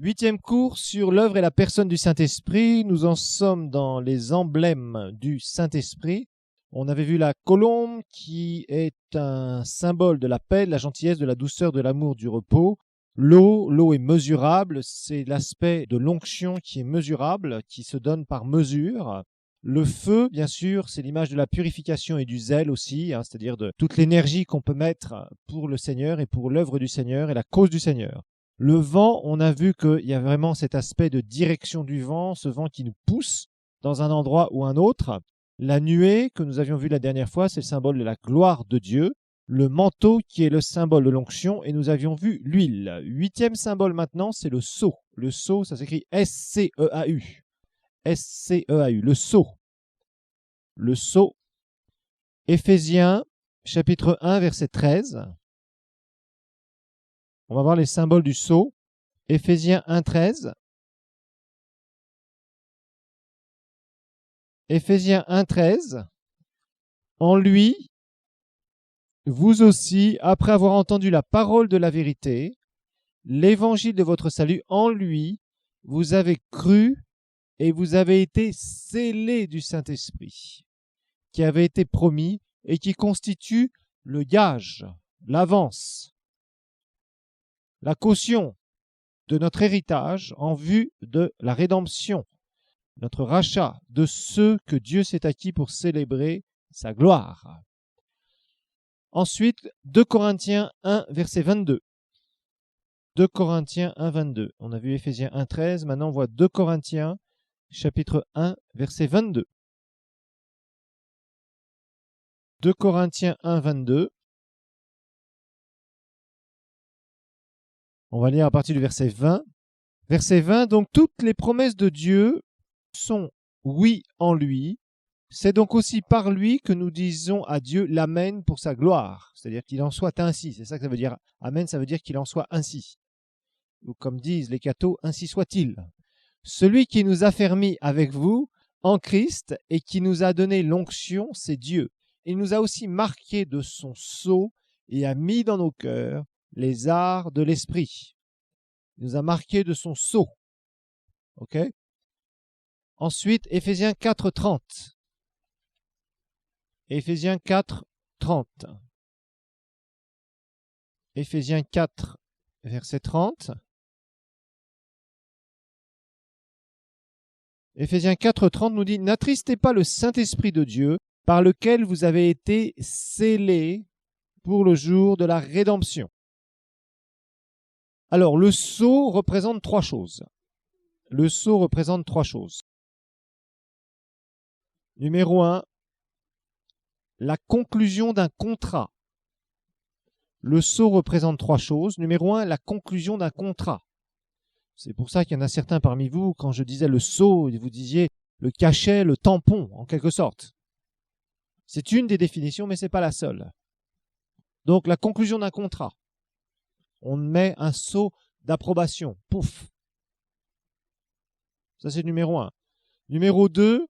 8e cours sur l'œuvre et la personne du Saint-Esprit. Nous en sommes dans les emblèmes du Saint-Esprit. On avait vu la colombe qui est un symbole de la paix, de la gentillesse, de la douceur, de l'amour, du repos. L'eau est mesurable, c'est l'aspect de l'onction qui est mesurable, qui se donne par mesure. Le feu, bien sûr, c'est l'image de la purification et du zèle aussi, c'est-à-dire de toute l'énergie qu'on peut mettre pour le Seigneur et pour l'œuvre du Seigneur et la cause du Seigneur. Le vent, on a vu qu'il y a vraiment cet aspect de direction du vent, ce vent qui nous pousse dans un endroit ou un autre. La nuée, que nous avions vu la dernière fois, c'est le symbole de la gloire de Dieu. Le manteau, qui est le symbole de l'onction, et nous avions vu l'huile. 8e symbole maintenant, c'est le sceau. Le sceau, ça s'écrit S-C-E-A-U. S-C-E-A-U, le sceau. Le sceau. Éphésiens, chapitre 1, verset 13. On va voir les symboles du sceau. Éphésiens 1, 13. Éphésiens 1, 13. En lui, vous aussi, après avoir entendu la parole de la vérité, l'évangile de votre salut, en lui, vous avez cru et vous avez été scellés du Saint-Esprit, qui avait été promis et qui constitue le gage, l'avance, la caution de notre héritage en vue de la rédemption, notre rachat de ceux que Dieu s'est acquis pour célébrer sa gloire. Ensuite, 2 Corinthiens 1, verset 22. 2 Corinthiens 1, 22. On a vu Éphésiens 1, 13. Maintenant, on voit 2 Corinthiens, chapitre 1, verset 22. 2 Corinthiens 1, 22. On va lire à partir du verset 20. Verset 20, donc toutes les promesses de Dieu sont oui en lui. C'est donc aussi par lui que nous disons à Dieu l'Amen pour sa gloire. C'est-à-dire qu'il en soit ainsi. C'est ça que ça veut dire. Amen, ça veut dire qu'il en soit ainsi. Ou comme disent les cathos, ainsi soit-il. Celui qui nous a fermis avec vous en Christ et qui nous a donné l'onction, c'est Dieu. Il nous a aussi marqués de son sceau et a mis dans nos cœurs les arts de l'esprit. Il nous a marqués de son sceau. Ok ? Ensuite, Éphésiens 4, 30. Éphésiens 4, 30. Éphésiens 4, verset 30. Éphésiens 4, 30 nous dit « N'attristez pas le Saint-Esprit de Dieu, par lequel vous avez été scellés pour le jour de la rédemption. » Alors, le sceau représente trois choses. Le sceau représente trois choses. Numéro 1, la conclusion d'un contrat. Le sceau représente trois choses. Numéro 1, la conclusion d'un contrat. C'est pour ça qu'il y en a certains parmi vous, quand je disais le sceau, vous disiez le cachet, le tampon, en quelque sorte. C'est une des définitions, mais ce n'est pas la seule. Donc, la conclusion d'un contrat. On met un sceau d'approbation. Pouf. Ça, c'est numéro 1. Numéro 2,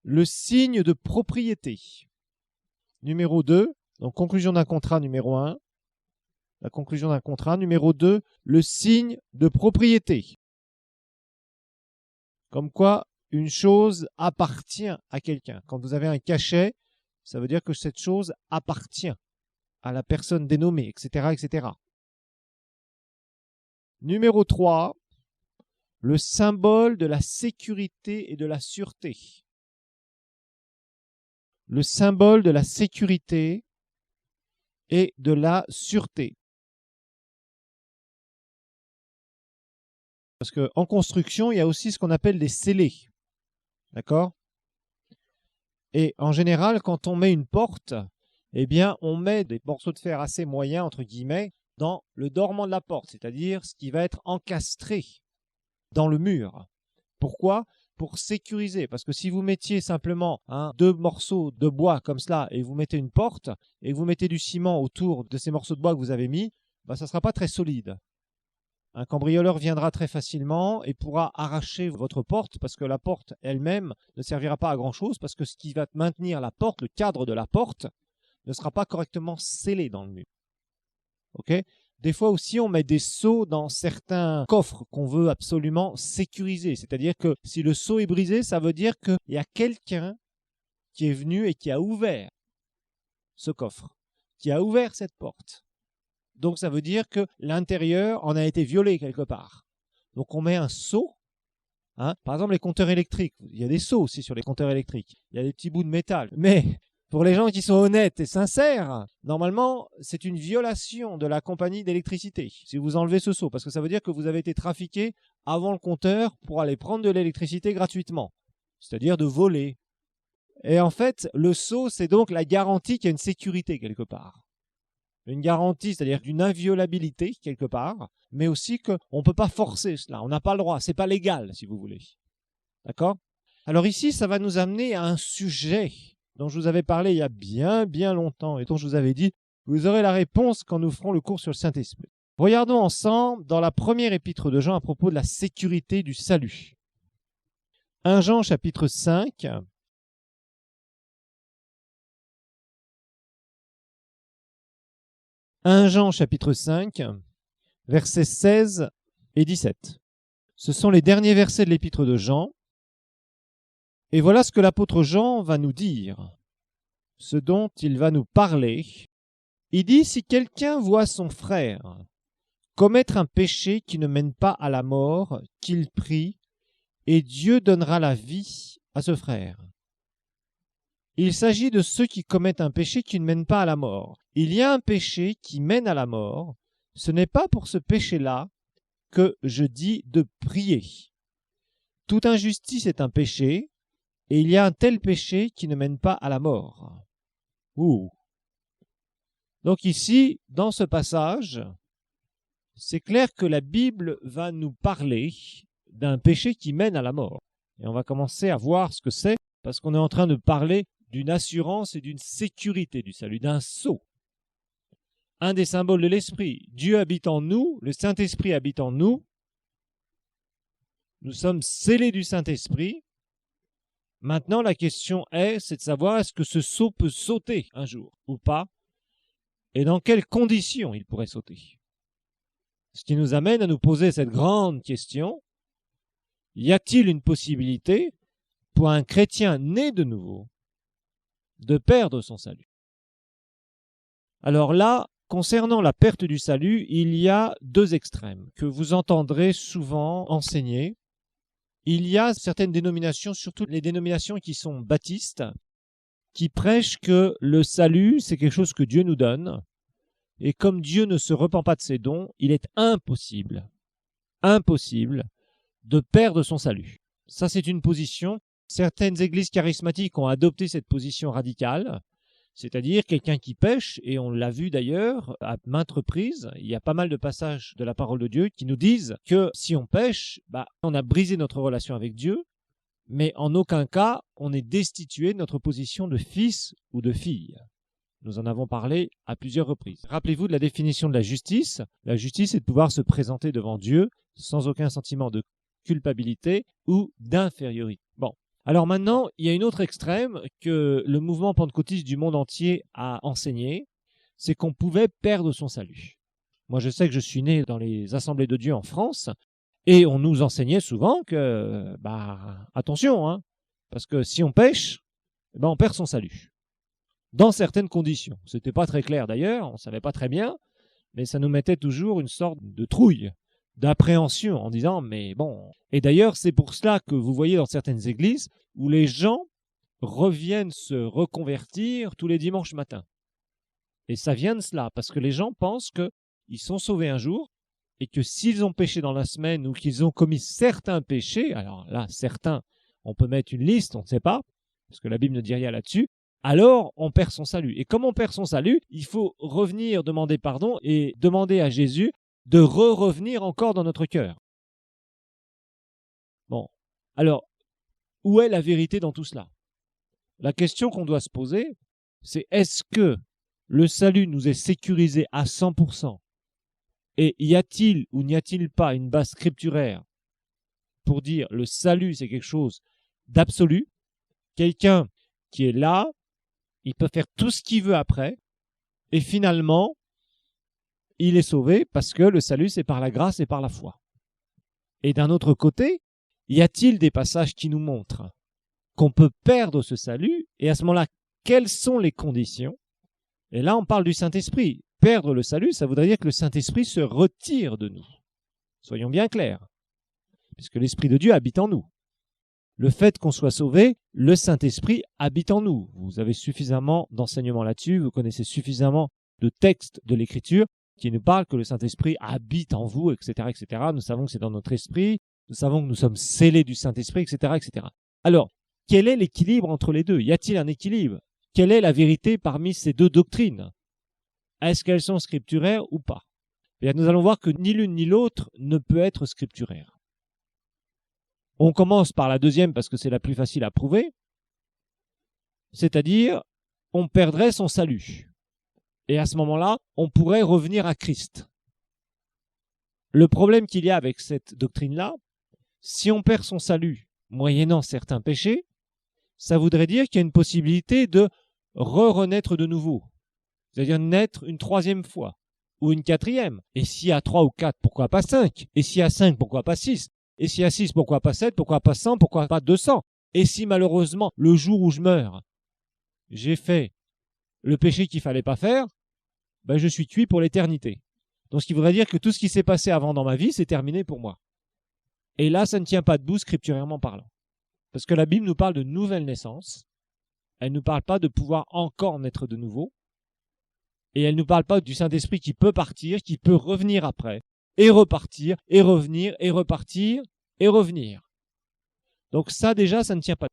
le signe de propriété. Numéro 2, donc conclusion d'un contrat, numéro 1. La conclusion d'un contrat. Numéro 2, le signe de propriété. Comme quoi, une chose appartient à quelqu'un. Quand vous avez un cachet, ça veut dire que cette chose appartient à la personne dénommée, etc., etc. Numéro 3, le symbole de la sécurité et de la sûreté. Le symbole de la sécurité et de la sûreté. Parce qu'en construction, il y a aussi ce qu'on appelle des scellés. D'accord ? Et en général, quand on met une porte, eh bien, on met des morceaux de fer assez moyens, entre guillemets, dans le dormant de la porte, c'est-à-dire ce qui va être encastré dans le mur. Pourquoi ? Pour sécuriser. Parce que si vous mettiez simplement deux morceaux de bois comme cela et vous mettez une porte et vous mettez du ciment autour de ces morceaux de bois que vous avez mis, ça ne sera pas très solide. Un cambrioleur viendra très facilement et pourra arracher votre porte parce que la porte elle-même ne servira pas à grand-chose parce que ce qui va maintenir la porte, le cadre de la porte, ne sera pas correctement scellé dans le mur. Okay ? Des fois aussi, on met des sceaux dans certains coffres qu'on veut absolument sécuriser. C'est-à-dire que si le sceau est brisé, ça veut dire qu'il y a quelqu'un qui est venu et qui a ouvert ce coffre, qui a ouvert cette porte. Donc ça veut dire que l'intérieur en a été violé quelque part. Donc on met un sceau. Par exemple, les compteurs électriques. Il y a des sceaux aussi sur les compteurs électriques. Il y a des petits bouts de métal. Mais pour les gens qui sont honnêtes et sincères, normalement, c'est une violation de la compagnie d'électricité si vous enlevez ce sceau, parce que ça veut dire que vous avez été trafiqué avant le compteur pour aller prendre de l'électricité gratuitement, c'est-à-dire de voler. Et en fait, le sceau, c'est donc la garantie qu'il y a une sécurité quelque part. Une garantie, c'est-à-dire d'une inviolabilité quelque part, mais aussi qu'on ne peut pas forcer cela, on n'a pas le droit, c'est pas légal si vous voulez. D'accord ? Alors ici, ça va nous amener à un sujet dont je vous avais parlé il y a bien longtemps et dont je vous avais dit, vous aurez la réponse quand nous ferons le cours sur le Saint-Esprit. Regardons ensemble dans la première épître de Jean à propos de la sécurité du salut. 1 Jean chapitre 5. 1 Jean chapitre 5, versets 16 et 17. Ce sont les derniers versets de l'épître de Jean. Et voilà ce que l'apôtre Jean va nous dire, ce dont il va nous parler. Il dit, si quelqu'un voit son frère commettre un péché qui ne mène pas à la mort, qu'il prie, et Dieu donnera la vie à ce frère. Il s'agit de ceux qui commettent un péché qui ne mène pas à la mort. Il y a un péché qui mène à la mort. Ce n'est pas pour ce péché-là que je dis de prier. Toute injustice est un péché, et il y a un tel péché qui ne mène pas à la mort. Donc ici, dans ce passage, c'est clair que la Bible va nous parler d'un péché qui mène à la mort. Et on va commencer à voir ce que c'est, parce qu'on est en train de parler d'une assurance et d'une sécurité du salut, d'un sceau. Un des symboles de l'Esprit. Dieu habite en nous, le Saint-Esprit habite en nous. Nous sommes scellés du Saint-Esprit. Maintenant, la question c'est de savoir est-ce que ce sceau peut sauter un jour ou pas, et dans quelles conditions il pourrait sauter. Ce qui nous amène à nous poser cette grande question, y a-t-il une possibilité pour un chrétien né de nouveau de perdre son salut? Alors là, concernant la perte du salut, il y a deux extrêmes que vous entendrez souvent enseigner. Il y a certaines dénominations, surtout les dénominations qui sont baptistes, qui prêchent que le salut, c'est quelque chose que Dieu nous donne, et comme Dieu ne se repent pas de ses dons, il est impossible de perdre son salut. Ça, c'est une position. Certaines églises charismatiques ont adopté cette position radicale, c'est-à-dire quelqu'un qui pêche, et on l'a vu d'ailleurs à maintes reprises, il y a pas mal de passages de la parole de Dieu qui nous disent que si on pêche, on a brisé notre relation avec Dieu, mais en aucun cas on est destitué de notre position de fils ou de fille. Nous en avons parlé à plusieurs reprises. Rappelez-vous de la définition de la justice. La justice, c'est de pouvoir se présenter devant Dieu sans aucun sentiment de culpabilité ou d'infériorité. Bon. Alors maintenant, il y a une autre extrême que le mouvement pentecôtiste du monde entier a enseigné, c'est qu'on pouvait perdre son salut. Moi, je sais que je suis né dans les assemblées de Dieu en France, et on nous enseignait souvent que, attention, parce que si on pêche, on perd son salut. Dans certaines conditions. C'était pas très clair d'ailleurs, on savait pas très bien, mais ça nous mettait toujours une sorte de trouille, d'appréhension en disant mais bon. Et d'ailleurs c'est pour cela que vous voyez dans certaines églises où les gens reviennent se reconvertir tous les dimanches matins. Et ça vient de cela, parce que les gens pensent qu'ils sont sauvés un jour et que s'ils ont péché dans la semaine ou qu'ils ont commis certains péchés, alors là certains, on peut mettre une liste, on ne sait pas, parce que la Bible ne dit rien là-dessus, alors on perd son salut. Et comme on perd son salut, il faut revenir demander pardon et demander à Jésus de revenir encore dans notre cœur. Bon, alors, où est la vérité dans tout cela? La question qu'on doit se poser, c'est est-ce que le salut nous est sécurisé à 100%? Et y a-t-il ou n'y a-t-il pas une base scripturaire pour dire le salut c'est quelque chose d'absolu? Quelqu'un qui est là, il peut faire tout ce qu'il veut après, et finalement, il est sauvé parce que le salut, c'est par la grâce et par la foi. Et d'un autre côté, y a-t-il des passages qui nous montrent qu'on peut perdre ce salut? Et à ce moment-là, quelles sont les conditions? Et là, on parle du Saint-Esprit. Perdre le salut, ça voudrait dire que le Saint-Esprit se retire de nous. Soyons bien clairs, puisque l'Esprit de Dieu habite en nous. Le fait qu'on soit sauvé, le Saint-Esprit habite en nous. Vous avez suffisamment d'enseignements là-dessus, vous connaissez suffisamment de textes de l'Écriture qui nous parlent que le Saint-Esprit habite en vous, etc., etc. Nous savons que c'est dans notre esprit, nous savons que nous sommes scellés du Saint-Esprit, etc., etc. Alors, quel est l'équilibre entre les deux? Y a-t-il un équilibre? Quelle est la vérité parmi ces deux doctrines? Est-ce qu'elles sont scripturaires ou pas? Et nous allons voir que ni l'une ni l'autre ne peut être scripturaire. On commence par la deuxième parce que c'est la plus facile à prouver, c'est-à-dire on perdrait son salut. Et à ce moment-là, on pourrait revenir à Christ. Le problème qu'il y a avec cette doctrine-là, si on perd son salut moyennant certains péchés, ça voudrait dire qu'il y a une possibilité de renaître de nouveau, c'est-à-dire naître une troisième fois ou une quatrième. Et s'il y a 3 ou 4, pourquoi pas 5? Et s'il y a 5, pourquoi pas 6? Et s'il y a 6, pourquoi pas 7? Pourquoi pas 100? Pourquoi pas 200? Et si malheureusement, le jour où je meurs, j'ai fait le péché qu'il fallait pas faire, ben je suis cuit pour l'éternité. Donc ce qui voudrait dire que tout ce qui s'est passé avant dans ma vie, c'est terminé pour moi. Et là, ça ne tient pas debout scripturairement parlant. Parce que la Bible nous parle de nouvelle naissance. Elle ne nous parle pas de pouvoir encore naître de nouveau. Et elle ne nous parle pas du Saint-Esprit qui peut partir, qui peut revenir après, et repartir, et revenir, et repartir, et revenir. Donc ça déjà, ça ne tient pas.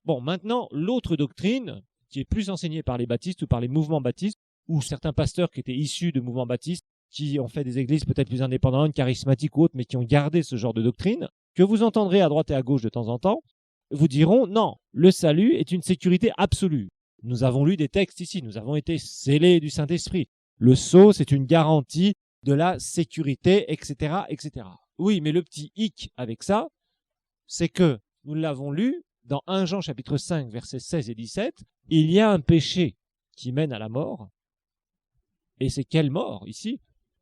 Bon, maintenant, l'autre doctrine, qui est plus enseignée par les baptistes ou par les mouvements baptistes, ou certains pasteurs qui étaient issus de mouvements baptistes, qui ont fait des églises peut-être plus indépendantes, charismatiques ou autres, mais qui ont gardé ce genre de doctrine, que vous entendrez à droite et à gauche de temps en temps, vous diront non, le salut est une sécurité absolue. Nous avons lu des textes ici, nous avons été scellés du Saint-Esprit. Le sceau, c'est une garantie de la sécurité, etc., etc. Oui, mais le petit hic avec ça, c'est que nous l'avons lu dans 1 Jean chapitre 5, versets 16 et 17, il y a un péché qui mène à la mort. Et c'est quelle mort ici?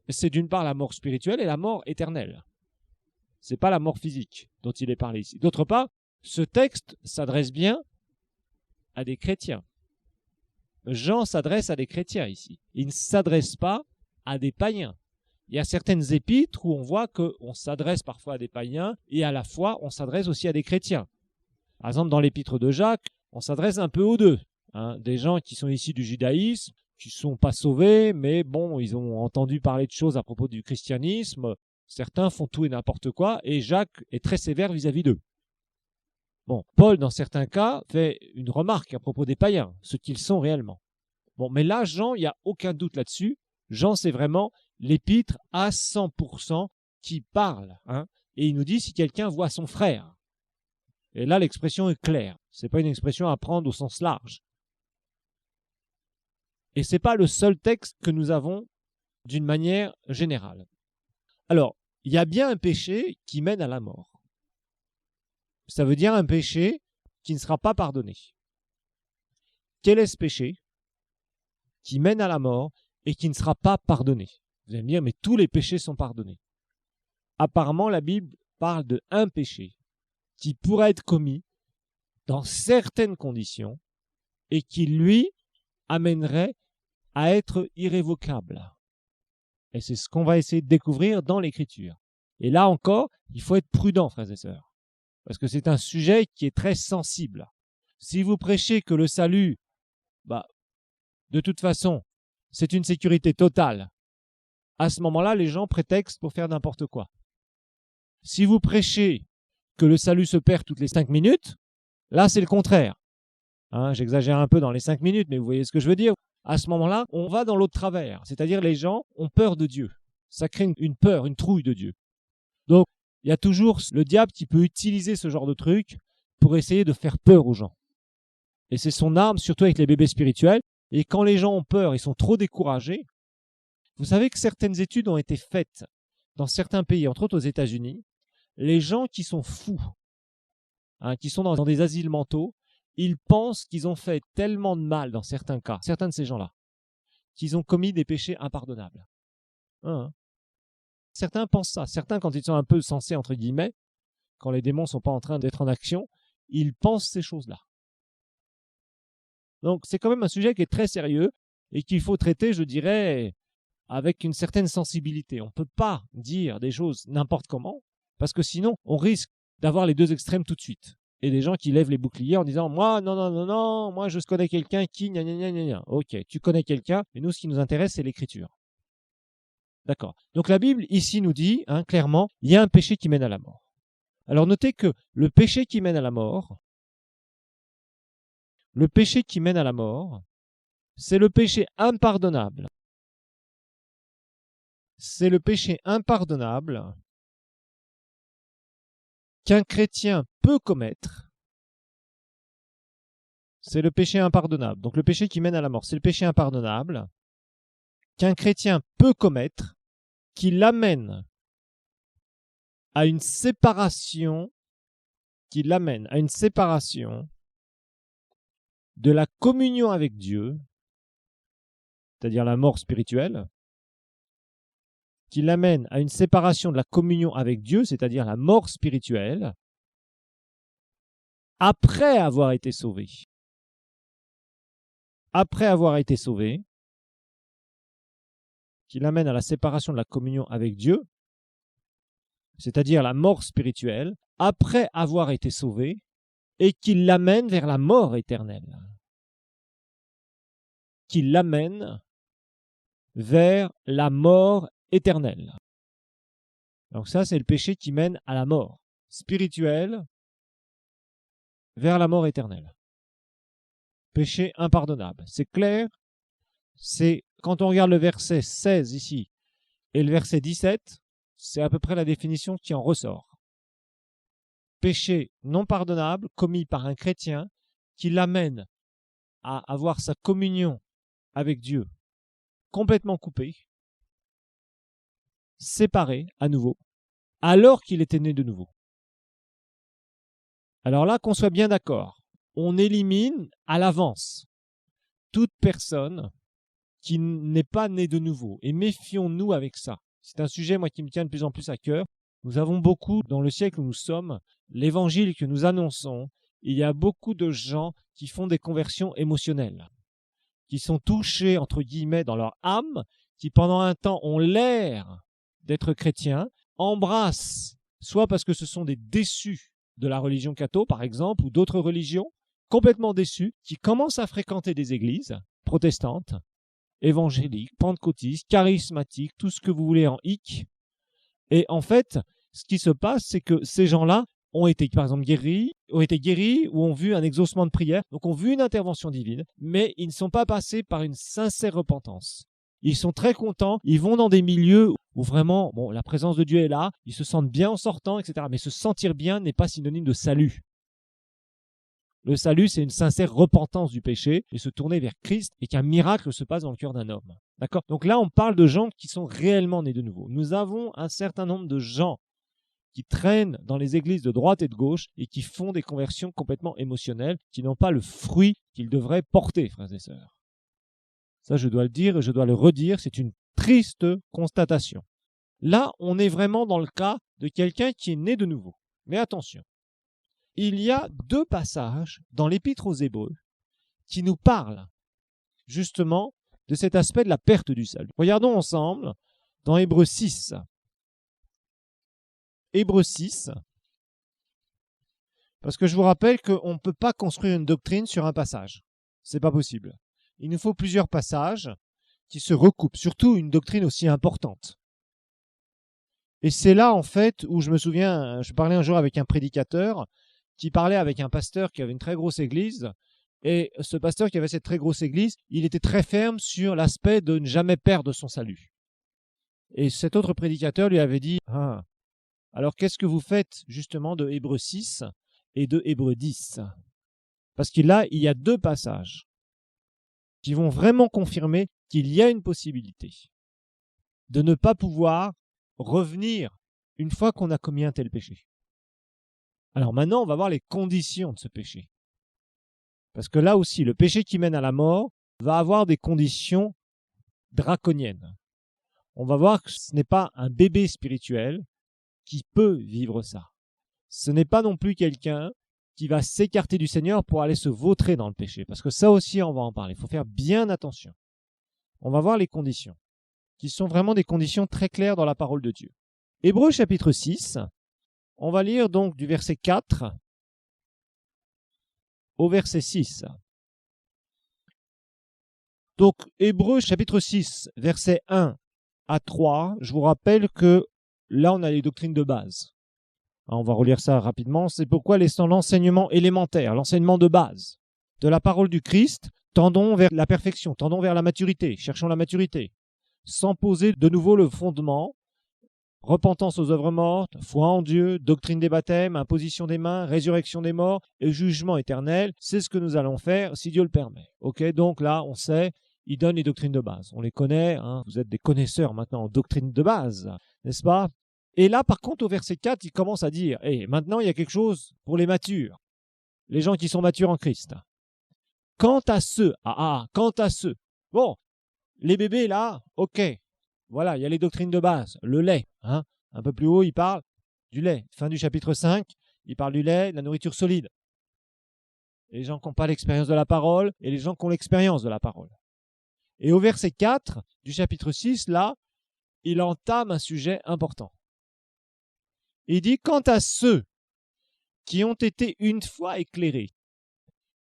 C'est d'une part la mort spirituelle et la mort éternelle. C'est pas la mort physique dont il est parlé ici. D'autre part, ce texte s'adresse bien à des chrétiens. Jean s'adresse à des chrétiens ici. Il ne s'adresse pas à des païens. Il y a certaines épîtres où on voit qu'on s'adresse parfois à des païens et à la fois on s'adresse aussi à des chrétiens. Par exemple, dans l'épître de Jacques, on s'adresse un peu aux deux. Des gens qui sont issus du judaïsme, qui ne sont pas sauvés, mais bon, ils ont entendu parler de choses à propos du christianisme. Certains font tout et n'importe quoi, et Jacques est très sévère vis-à-vis d'eux. Bon, Paul, dans certains cas, fait une remarque à propos des païens, ce qu'ils sont réellement. Bon, mais là, Jean, il n'y a aucun doute là-dessus. Jean, c'est vraiment l'épître à 100% qui parle. Et il nous dit si quelqu'un voit son frère. Et là, l'expression est claire. Ce n'est pas une expression à prendre au sens large. Et ce n'est pas le seul texte que nous avons d'une manière générale. Alors, il y a bien un péché qui mène à la mort. Ça veut dire un péché qui ne sera pas pardonné. Quel est ce péché qui mène à la mort et qui ne sera pas pardonné? Vous allez me dire, mais tous les péchés sont pardonnés. Apparemment, la Bible parle de un péché qui pourrait être commis dans certaines conditions et qui, lui, amènerait à être irrévocable. Et c'est ce qu'on va essayer de découvrir dans l'Écriture. Et là encore, il faut être prudent, frères et sœurs, parce que c'est un sujet qui est très sensible. Si vous prêchez que le salut, de toute façon, c'est une sécurité totale, à ce moment-là, les gens prétextent pour faire n'importe quoi. Si vous prêchez que le salut se perd toutes les 5 minutes, là, c'est le contraire. J'exagère un peu dans les 5 minutes, mais vous voyez ce que je veux dire. À ce moment-là, on va dans l'autre travers. C'est-à-dire les gens ont peur de Dieu. Ça crée une peur, une trouille de Dieu. Donc, il y a toujours le diable qui peut utiliser ce genre de truc pour essayer de faire peur aux gens. Et c'est son arme, surtout avec les bébés spirituels. Et quand les gens ont peur, ils sont trop découragés. Vous savez que certaines études ont été faites dans certains pays, entre autres aux États-Unis. Les gens qui sont fous, qui sont dans des asiles mentaux, ils pensent qu'ils ont fait tellement de mal dans certains cas, certains de ces gens-là, qu'ils ont commis des péchés impardonnables. Hein. Certains pensent ça. Certains, quand ils sont un peu sensés, entre guillemets, quand les démons ne sont pas en train d'être en action, ils pensent ces choses-là. Donc, c'est quand même un sujet qui est très sérieux et qu'il faut traiter, je dirais, avec une certaine sensibilité. On ne peut pas dire des choses n'importe comment, parce que sinon, on risque d'avoir les deux extrêmes tout de suite. Et des gens qui lèvent les boucliers en disant « Moi, non, moi je connais quelqu'un qui... gna, gna, gna, gna, gna. » Ok, tu connais quelqu'un, mais nous, ce qui nous intéresse, c'est l'écriture. D'accord. Donc la Bible, ici, nous dit, clairement, il y a un péché qui mène à la mort. Alors notez que le péché qui mène à la mort, c'est le péché impardonnable. C'est le péché impardonnable qu'un chrétien peut commettre. C'est le péché impardonnable. Donc le péché qui mène à la mort, c'est le péché impardonnable qu'un chrétien peut commettre, qui l'amène à une séparation, de la communion avec Dieu, c'est-à-dire la mort spirituelle, qui l'amène à une séparation de la communion avec Dieu, c'est-à-dire la mort spirituelle, après avoir été sauvé. Après avoir été sauvé, qui l'amène à la séparation de la communion avec Dieu, c'est-à-dire la mort spirituelle, après avoir été sauvé, et qui l'amène vers la mort éternelle. Qui l'amène vers la mort éternelle. Donc ça, c'est le péché qui mène à la mort spirituelle vers la mort éternelle. Péché impardonnable. C'est clair. C'est quand on regarde le verset 16 ici et le verset 17, c'est à peu près la définition qui en ressort. Péché non pardonnable commis par un chrétien qui l'amène à avoir sa communion avec Dieu complètement coupée, séparé à nouveau, alors qu'il était né de nouveau. Alors là, qu'on soit bien d'accord, on élimine à l'avance toute personne qui n'est pas née de nouveau. Et méfions-nous avec ça. C'est un sujet, moi, qui me tient de plus en plus à cœur. Nous avons beaucoup, dans le siècle où nous sommes, l'évangile que nous annonçons, il y a beaucoup de gens qui font des conversions émotionnelles, qui sont touchés, entre guillemets, dans leur âme, qui pendant un temps ont l'air d'être chrétiens, embrassent, soit parce que ce sont des déçus de la religion catho, par exemple, ou d'autres religions, complètement déçus, qui commencent à fréquenter des églises protestantes, évangéliques, pentecôtistes, charismatiques, tout ce que vous voulez en hic. Et en fait, ce qui se passe, c'est que ces gens-là ont été, par exemple, guéris ou ont vu un exaucement de prière, donc ont vu une intervention divine, mais ils ne sont pas passés par une sincère repentance. Ils sont très contents, ils vont dans des milieux où vraiment, la présence de Dieu est là, ils se sentent bien en sortant, etc. Mais se sentir bien n'est pas synonyme de salut. Le salut, c'est une sincère repentance du péché et se tourner vers Christ et qu'un miracle se passe dans le cœur d'un homme. D'accord ? Donc là, on parle de gens qui sont réellement nés de nouveau. Nous avons un certain nombre de gens qui traînent dans les églises de droite et de gauche et qui font des conversions complètement émotionnelles, qui n'ont pas le fruit qu'ils devraient porter, frères et sœurs. Ça, je dois le dire et je dois le redire, c'est une triste constatation. Là, on est vraiment dans le cas de quelqu'un qui est né de nouveau. Mais attention, il y a 2 passages dans l'Épître aux Hébreux qui nous parlent justement de cet aspect de la perte du salut. Regardons ensemble dans Hébreux 6. Hébreux 6, parce que je vous rappelle qu'on ne peut pas construire une doctrine sur un passage. C'est pas possible. Il nous faut plusieurs passages qui se recoupent, surtout une doctrine aussi importante. Et c'est là, en fait, où je me souviens, je parlais un jour avec un prédicateur qui parlait avec un pasteur qui avait une très grosse église. Et ce pasteur qui avait cette très grosse église, il était très ferme sur l'aspect de ne jamais perdre son salut. Et cet autre prédicateur lui avait dit, alors qu'est-ce que vous faites justement de Hébreux 6 et de Hébreux 10 ? Parce que là, il y a 2 passages qui vont vraiment confirmer qu'il y a une possibilité de ne pas pouvoir revenir une fois qu'on a commis un tel péché. Alors maintenant, on va voir les conditions de ce péché. Parce que là aussi, le péché qui mène à la mort va avoir des conditions draconiennes. on va voir que ce n'est pas un bébé spirituel qui peut vivre ça. Ce n'est pas non plus quelqu'un qui va s'écarter du Seigneur pour aller se vautrer dans le péché. Parce que ça aussi, on va en parler. Il faut faire bien attention. On va voir les conditions, qui sont vraiment des conditions très claires dans la parole de Dieu. Hébreux chapitre 6, on va lire donc du verset 4 au verset 6. Donc, Hébreux chapitre 6, verset 1 à 3, je vous rappelle que là, on a les doctrines de base. On va relire ça rapidement. C'est pourquoi, laissant l'enseignement élémentaire, l'enseignement de base de la parole du Christ, tendons vers la perfection, tendons vers la maturité, cherchons la maturité, sans poser de nouveau le fondement, repentance aux œuvres mortes, foi en Dieu, doctrine des baptêmes, imposition des mains, résurrection des morts et jugement éternel. C'est ce que nous allons faire si Dieu le permet. Ok, donc là, on sait, il donne les doctrines de base. On les connaît, hein. Vous êtes des connaisseurs maintenant en doctrine de base, n'est-ce pas? Et là, par contre, au verset 4, il commence à dire, maintenant, il y a quelque chose pour les matures, les gens qui sont matures en Christ. Quant à ceux, bon, les bébés là, ok, voilà, il y a les doctrines de base, le lait, hein. Un peu plus haut, il parle du lait. Fin du chapitre 5, il parle du lait, de la nourriture solide. Les gens qui n'ont pas l'expérience de la parole et les gens qui ont l'expérience de la parole. Et au verset 4 du chapitre 6, là, il entame un sujet important. Il dit, quant à ceux qui ont été une fois éclairés,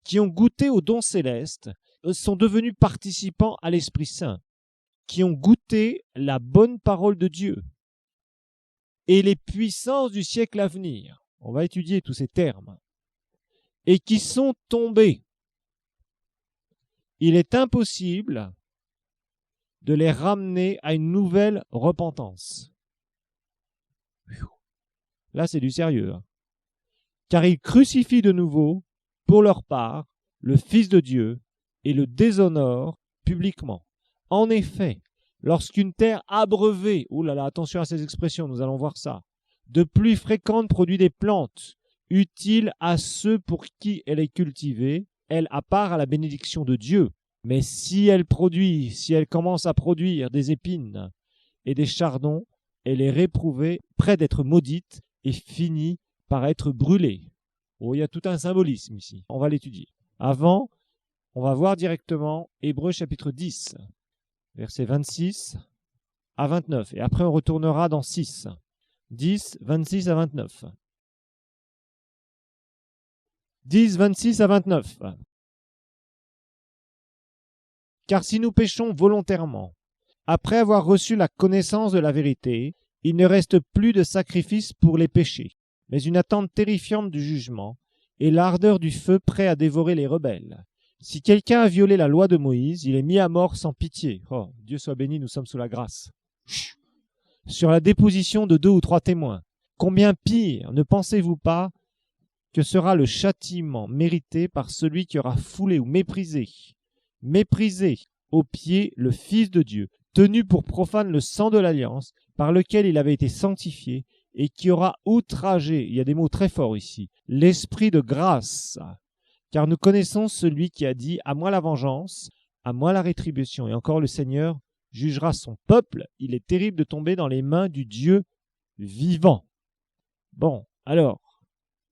qui ont goûté aux dons célestes, sont devenus participants à l'Esprit Saint, qui ont goûté la bonne parole de Dieu et les puissances du siècle à venir. On va étudier tous ces termes. Et qui sont tombés. Il est impossible de les ramener à une nouvelle repentance. Là, c'est du sérieux. Hein. Car ils crucifient de nouveau, pour leur part, le Fils de Dieu et le déshonorent publiquement. En effet, lorsqu'une terre abreuvée, attention à ces expressions, nous allons voir ça, de pluie fréquente produit des plantes, utiles à ceux pour qui elle est cultivée, elle a part à la bénédiction de Dieu. Mais si elle commence à produire des épines et des chardons, elle est réprouvée, près d'être maudite et finit par être brûlée. Oh, il y a tout un symbolisme ici. On va l'étudier. Avant, on va voir directement Hébreux chapitre 10, versets 26 à 29. Et après, on retournera dans 6. 10, 26 à 29. 10, 26 à 29. Car si nous péchons volontairement, après avoir reçu la connaissance de la vérité, il ne reste plus de sacrifice pour les péchés, mais une attente terrifiante du jugement et l'ardeur du feu prêt à dévorer les rebelles. Si quelqu'un a violé la loi de Moïse, il est mis à mort sans pitié. Oh, Dieu soit béni, nous sommes sous la grâce. Sur la déposition de 2 ou 3 témoins. Combien pire, ne pensez-vous pas, que sera le châtiment mérité par celui qui aura foulé ou méprisé au pied le Fils de Dieu, tenu pour profane le sang de l'alliance, par lequel il avait été sanctifié, et qui aura outragé, il y a des mots très forts ici, l'esprit de grâce. Car nous connaissons celui qui a dit « À moi la vengeance, à moi la rétribution ». Et encore le Seigneur jugera son peuple. Il est terrible de tomber dans les mains du Dieu vivant. Bon, alors,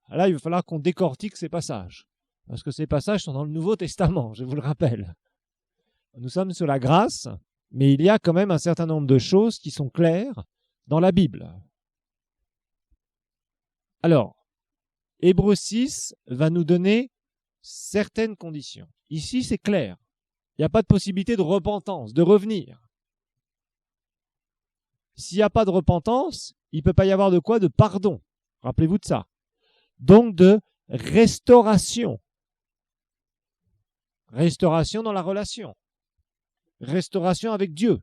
là il va falloir qu'on décortique ces passages. Parce que ces passages sont dans le Nouveau Testament, je vous le rappelle. Nous sommes sous la grâce, mais il y a quand même un certain nombre de choses qui sont claires dans la Bible. Alors, Hébreux 6 va nous donner certaines conditions. Ici, c'est clair. Il n'y a pas de possibilité de repentance, de revenir. S'il n'y a pas de repentance, il ne peut pas y avoir de quoi? De pardon. Rappelez-vous de ça. Donc de restauration. Restauration dans la relation. Restauration avec Dieu.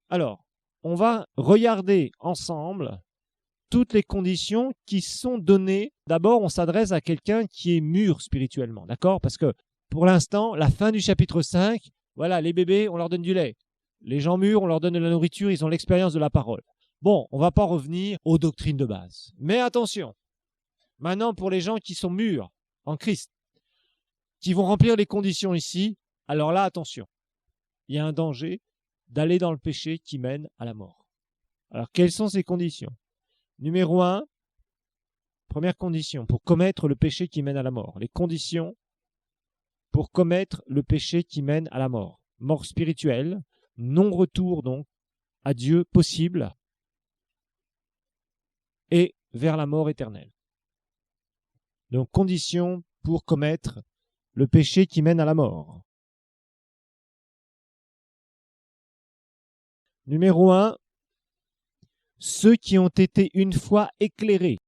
Alors, on va regarder ensemble toutes les conditions qui sont données. D'abord, on s'adresse à quelqu'un qui est mûr spirituellement, d'accord? Parce que pour l'instant, la fin du chapitre 5, voilà, les bébés, on leur donne du lait. Les gens mûrs, on leur donne de la nourriture, ils ont l'expérience de la parole. Bon, on ne va pas revenir aux doctrines de base. Mais attention, maintenant pour les gens qui sont mûrs en Christ, qui vont remplir les conditions ici, alors là, attention, il y a un danger, d'aller dans le péché qui mène à la mort. Alors, quelles sont ces conditions? Numéro 1, première condition, pour commettre le péché qui mène à la mort. Les conditions pour commettre le péché qui mène à la mort. Mort spirituelle, non-retour donc à Dieu possible et vers la mort éternelle. Donc, conditions pour commettre le péché qui mène à la mort. Numéro 1, ceux qui ont été une fois éclairés.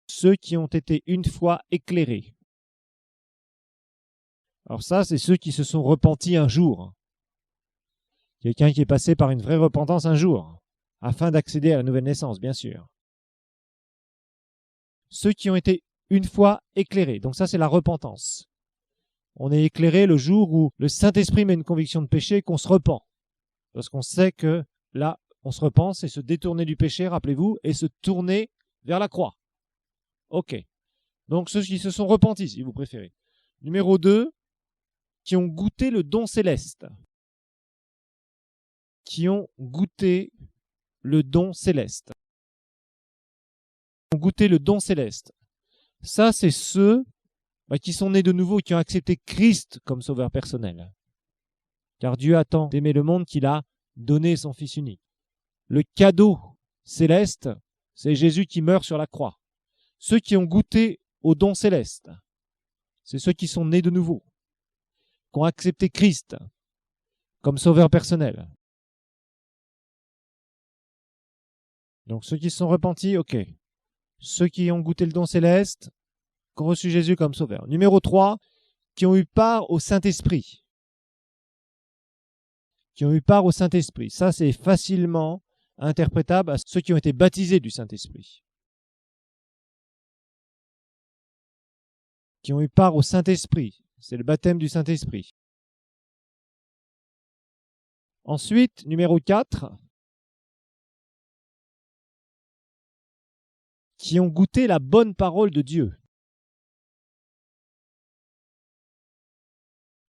Ceux qui ont été une fois éclairés. Alors ça, c'est ceux qui se sont repentis un jour. Quelqu'un qui est passé par une vraie repentance un jour, afin d'accéder à la nouvelle naissance, bien sûr. Ceux qui ont été une fois éclairés. Donc ça, c'est la repentance. On est éclairé le jour où le Saint-Esprit met une conviction de péché, qu'on se repent. Parce qu'on sait que là, on se repent, c'est se détourner du péché, rappelez-vous, et se tourner vers la croix. Ok. Donc ceux qui se sont repentis, si vous préférez. Numéro 2, qui ont goûté le don céleste. Qui ont goûté le don céleste. Qui ont goûté le don céleste. Ça, c'est ceux qui sont nés de nouveau et qui ont accepté Christ comme sauveur personnel. Car Dieu a tant aimé le monde qu'il a donné son Fils unique. Le cadeau céleste, c'est Jésus qui meurt sur la croix. Ceux qui ont goûté au don céleste, c'est ceux qui sont nés de nouveau, qui ont accepté Christ comme sauveur personnel. Donc ceux qui se sont repentis, ok. Ceux qui ont goûté le don céleste, qui ont reçu Jésus comme sauveur. Numéro 3, qui ont eu part au Saint-Esprit. Qui ont eu part au Saint-Esprit. Ça, c'est facilement interprétable à ceux qui ont été baptisés du Saint-Esprit. Qui ont eu part au Saint-Esprit. C'est le baptême du Saint-Esprit. Ensuite, numéro 4, qui ont goûté la bonne parole de Dieu.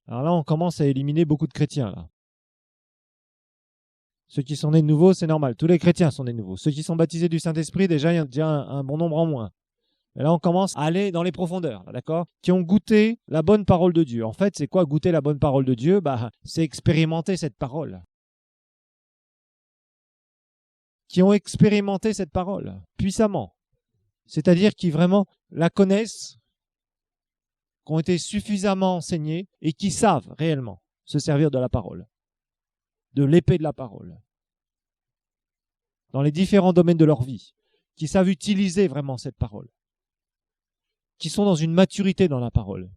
Alors là, on commence à éliminer beaucoup de chrétiens. Là. Ceux qui sont nés de nouveau, c'est normal. Tous les chrétiens sont nés de nouveau. Ceux qui sont baptisés du Saint-Esprit, déjà, il y a déjà un bon nombre en moins. Et là, on commence à aller dans les profondeurs, d'accord? Qui ont goûté la bonne parole de Dieu. En fait, c'est quoi goûter la bonne parole de Dieu? C'est expérimenter cette parole. Qui ont expérimenté cette parole puissamment. C'est-à-dire qui vraiment la connaissent, qui ont été suffisamment enseignés et qui savent réellement se servir de la parole, de l'épée de la parole, dans les différents domaines de leur vie, qui savent utiliser vraiment cette parole, qui sont dans une maturité dans la parole.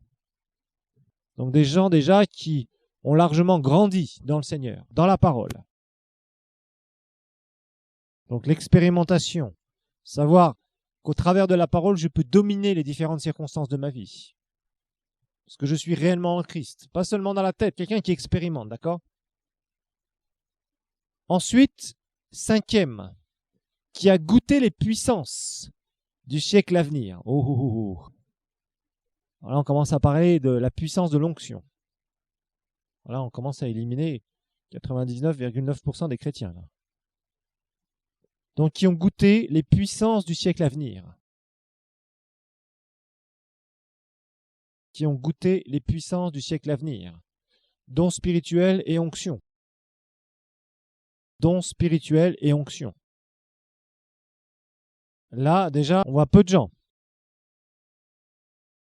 Donc des gens déjà qui ont largement grandi dans le Seigneur, dans la parole. Donc l'expérimentation, savoir qu'au travers de la parole, je peux dominer les différentes circonstances de ma vie. Parce que je suis réellement en Christ, pas seulement dans la tête, quelqu'un qui expérimente, d'accord? Ensuite, 5e, qui a goûté les puissances du siècle à venir. Oh, oh, oh, oh. Alors là, on commence à parler de la puissance de l'onction. Là, on commence à éliminer 99,9% des chrétiens. Là. Donc, qui ont goûté les puissances du siècle à venir. Qui ont goûté les puissances du siècle à venir. Dons spirituels et onction. Dons spirituels et onction. Là, déjà, on voit peu de gens.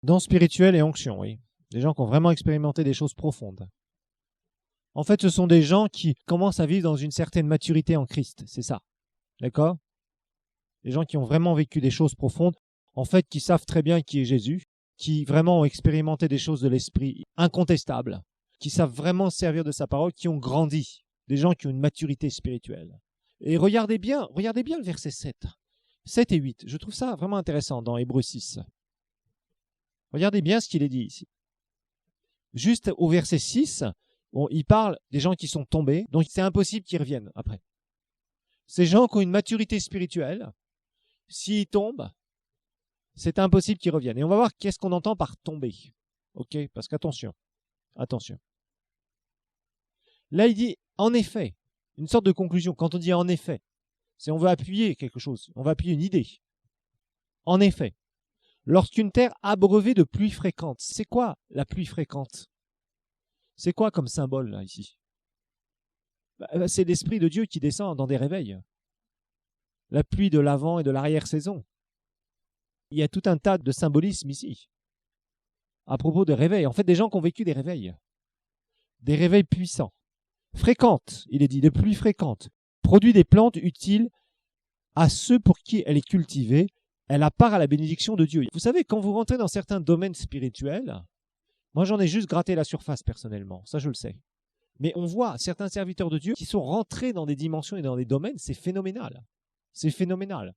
Dons spirituels et onction, oui. Des gens qui ont vraiment expérimenté des choses profondes. En fait, ce sont des gens qui commencent à vivre dans une certaine maturité en Christ, c'est ça. D'accord? Des gens qui ont vraiment vécu des choses profondes, en fait, qui savent très bien qui est Jésus, qui vraiment ont expérimenté des choses de l'esprit incontestables, qui savent vraiment servir de sa parole, qui ont grandi. Des gens qui ont une maturité spirituelle. Et regardez bien le verset 7. 7 et 8. Je trouve ça vraiment intéressant dans Hébreux 6. Regardez bien ce qu'il est dit ici. Juste au verset 6, il parle des gens qui sont tombés, donc c'est impossible qu'ils reviennent après. Ces gens qui ont une maturité spirituelle, s'ils tombent, c'est impossible qu'ils reviennent. Et on va voir qu'est-ce qu'on entend par tomber. Ok? Parce qu'attention, attention. Là, il dit « en effet », une sorte de conclusion. Quand on dit « en effet », c'est on veut appuyer quelque chose, on va appuyer une idée. En effet, lorsqu'une terre abreuvée de pluie fréquente, c'est quoi la pluie fréquente? C'est quoi comme symbole là, ici? C'est l'Esprit de Dieu qui descend dans des réveils. La pluie de l'avant et de l'arrière-saison. Il y a tout un tas de symbolisme ici. À propos de réveils, en fait, des gens qui ont vécu des réveils puissants, fréquentes, il est dit, de pluie fréquente, produit des plantes utiles à ceux pour qui elle est cultivée, elle a part à la bénédiction de Dieu. Vous savez, quand vous rentrez dans certains domaines spirituels, moi j'en ai juste gratté la surface personnellement, ça je le sais. Mais on voit certains serviteurs de Dieu qui sont rentrés dans des dimensions et dans des domaines, c'est phénoménal. C'est phénoménal.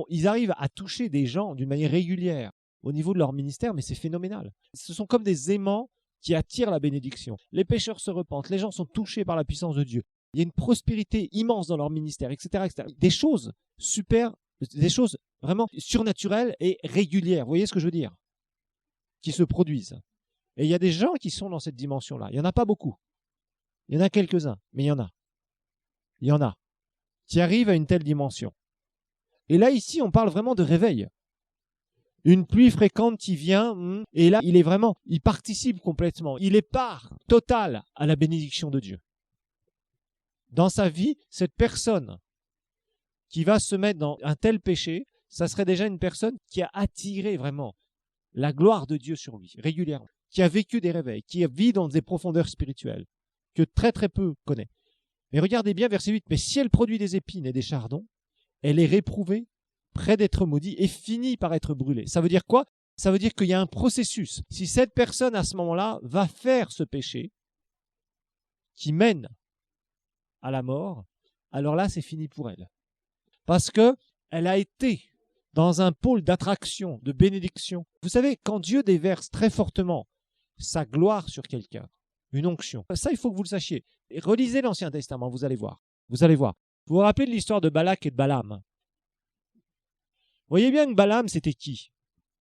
Ils arrivent à toucher des gens d'une manière régulière au niveau de leur ministère, mais c'est phénoménal. Ce sont comme des aimants qui attirent la bénédiction. Les pécheurs se repentent, les gens sont touchés par la puissance de Dieu. Il y a une prospérité immense dans leur ministère, etc., etc. Des choses super, des choses vraiment surnaturelles et régulières. Vous voyez ce que je veux dire? Qui se produisent. Et il y a des gens qui sont dans cette dimension-là. Il n'y en a pas beaucoup. Il y en a quelques-uns, mais il y en a. Il y en a qui arrivent à une telle dimension. Et là, ici, on parle vraiment de réveil. Une pluie fréquente qui vient, et là, il participe complètement. Il est part totale à la bénédiction de Dieu. Dans sa vie, cette personne qui va se mettre dans un tel péché, ça serait déjà une personne qui a attiré vraiment la gloire de Dieu sur lui, régulièrement, qui a vécu des réveils, qui vit dans des profondeurs spirituelles, que très très peu connaît. Mais regardez bien verset 8, « Mais si elle produit des épines et des chardons, elle est réprouvée, près d'être maudite et finit par être brûlée. » Ça veut dire quoi? Ça veut dire qu'il y a un processus. Si cette personne, à ce moment-là, va faire ce péché qui mène à la mort, alors là, c'est fini pour elle. Parce qu'elle a été dans un pôle d'attraction, de bénédiction. Vous savez, quand Dieu déverse très fortement sa gloire sur quelqu'un, une onction, ça, il faut que vous le sachiez. Et relisez l'Ancien Testament, vous allez voir. Vous allez voir. Vous vous rappelez de l'histoire de Balak et de Balaam? Vous voyez bien que Balaam, c'était qui?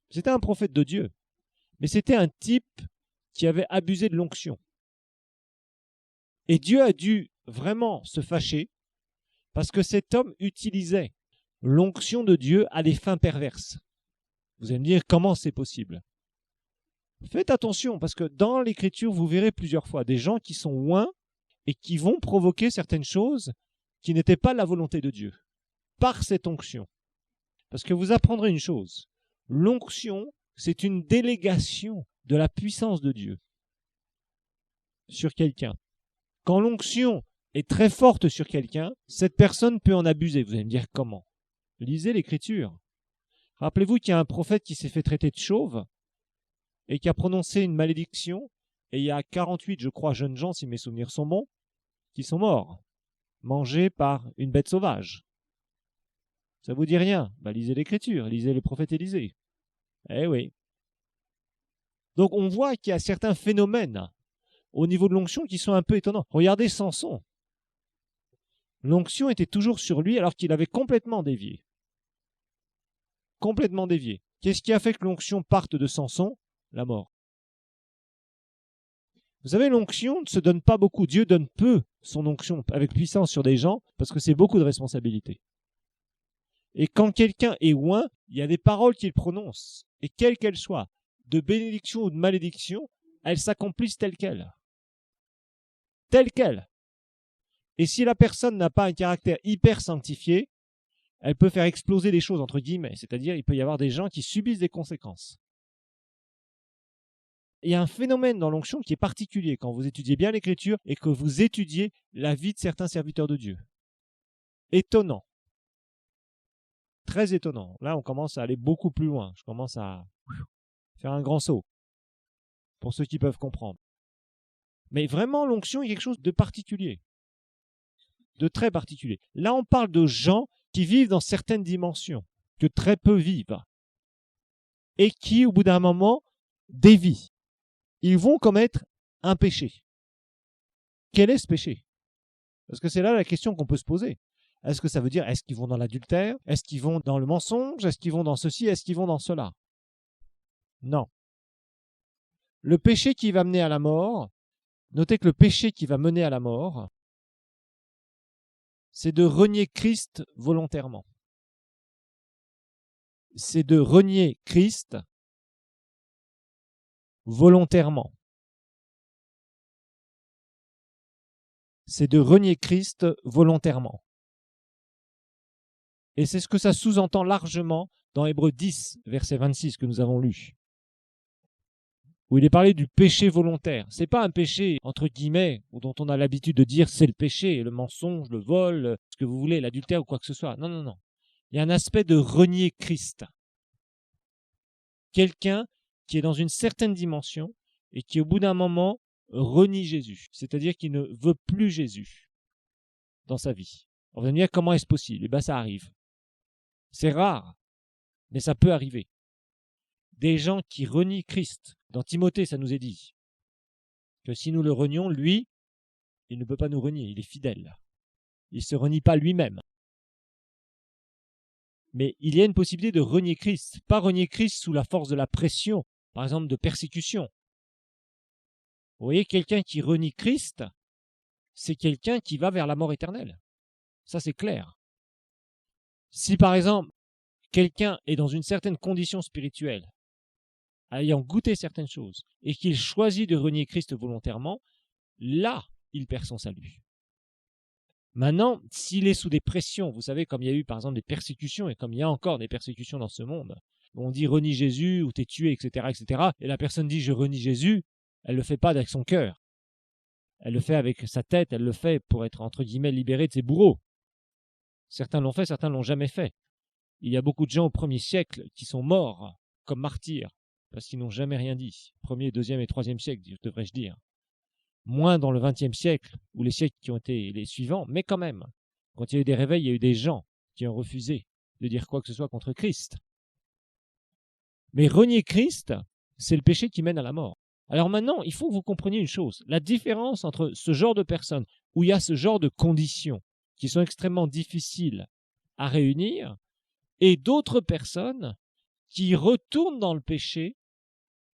C'était un prophète de Dieu. Mais c'était un type qui avait abusé de l'onction. Et Dieu a dû vraiment se fâcher parce que cet homme utilisait l'onction de Dieu à des fins perverses. Vous allez me dire, comment c'est possible? Faites attention, parce que dans l'Écriture, vous verrez plusieurs fois des gens qui sont oints et qui vont provoquer certaines choses qui n'étaient pas la volonté de Dieu, par cette onction. Parce que vous apprendrez une chose, l'onction, c'est une délégation de la puissance de Dieu sur quelqu'un. Quand l'onction est très forte sur quelqu'un, cette personne peut en abuser. Vous allez me dire comment? Lisez l'Écriture. Rappelez-vous qu'il y a un prophète qui s'est fait traiter de chauve et qui a prononcé une malédiction, et il y a 48, je crois, jeunes gens, si mes souvenirs sont bons, qui sont morts, mangés par une bête sauvage. Ça vous dit rien? Lisez l'Écriture, lisez le prophète Élisée. Eh oui. Donc on voit qu'il y a certains phénomènes au niveau de l'onction qui sont un peu étonnants. Regardez Samson. L'onction était toujours sur lui alors qu'il avait complètement dévié. Complètement dévié. Qu'est-ce qui a fait que l'onction parte de Samson? La mort. Vous savez, l'onction ne se donne pas beaucoup. Dieu donne peu son onction avec puissance sur des gens parce que c'est beaucoup de responsabilités. Et quand quelqu'un est oint, il y a des paroles qu'il prononce. Et quelles qu'elles soient, de bénédiction ou de malédiction, elles s'accomplissent telles quelles. Telles quelles. Et si la personne n'a pas un caractère hyper sanctifié, elle peut faire exploser les choses, entre guillemets. C'est-à-dire, il peut y avoir des gens qui subissent des conséquences. Il y a un phénomène dans l'onction qui est particulier quand vous étudiez bien l'Écriture et que vous étudiez la vie de certains serviteurs de Dieu. Étonnant. Très étonnant. Là, on commence à aller beaucoup plus loin. Je commence à faire un grand saut pour ceux qui peuvent comprendre. Mais vraiment, l'onction est quelque chose de particulier. De très particulier. Là, on parle de gens qui vivent dans certaines dimensions, que très peu vivent, et qui, au bout d'un moment, dévient. Ils vont commettre un péché. Quel est ce péché? Parce que c'est là la question qu'on peut se poser. Est-ce que ça veut dire, est-ce qu'ils vont dans l'adultère? Est-ce qu'ils vont dans le mensonge? Est-ce qu'ils vont dans ceci? Est-ce qu'ils vont dans cela? Non. Le péché qui va mener à la mort, Notez que le péché qui va mener à la mort, c'est de renier Christ volontairement. C'est de renier Christ volontairement. C'est de renier Christ volontairement. Et c'est ce que ça sous-entend largement dans Hébreux 10, verset 26 que nous avons lu, où il est parlé du péché volontaire. Ce n'est pas un péché, entre guillemets, dont on a l'habitude de dire c'est le péché, le mensonge, le vol, ce que vous voulez, l'adultère ou quoi que ce soit. Non, non, non. Il y a un aspect de renier Christ. Quelqu'un qui est dans une certaine dimension et qui, au bout d'un moment, renie Jésus. C'est-à-dire qu'il ne veut plus Jésus dans sa vie. On va me dire comment est-ce possible? Eh bien, ça arrive. C'est rare, mais ça peut arriver. Des gens qui renient Christ. Dans Timothée, ça nous est dit que si nous le renions, lui, il ne peut pas nous renier, il est fidèle. Il ne se renie pas lui-même. Mais il y a une possibilité de renier Christ. Pas renier Christ sous la force de la pression, par exemple de persécution. Vous voyez, quelqu'un qui renie Christ, c'est quelqu'un qui va vers la mort éternelle. Ça, c'est clair. Si, par exemple, quelqu'un est dans une certaine condition spirituelle, ayant goûté certaines choses, et qu'il choisit de renier Christ volontairement, là, il perd son salut. Maintenant, s'il est sous des pressions, vous savez, comme il y a eu par exemple des persécutions, et comme il y a encore des persécutions dans ce monde, où on dit renie Jésus, ou t'es tué, etc., etc., et la personne dit je renie Jésus, elle ne le fait pas avec son cœur. Elle le fait avec sa tête, elle le fait pour être, entre guillemets, libérée de ses bourreaux. Certains l'ont fait, certains ne l'ont jamais fait. Il y a beaucoup de gens au 1er siècle qui sont morts comme martyrs, parce qu'ils n'ont jamais rien dit. 1er, 2e et 3e siècle, devrais-je dire. Moins dans le 20e siècle, ou les siècles qui ont été les suivants, mais quand même, quand il y a eu des réveils, il y a eu des gens qui ont refusé de dire quoi que ce soit contre Christ. Mais renier Christ, c'est le péché qui mène à la mort. Alors maintenant, il faut que vous compreniez une chose, la différence entre ce genre de personnes, où il y a ce genre de conditions qui sont extrêmement difficiles à réunir, et d'autres personnes qui retournent dans le péché,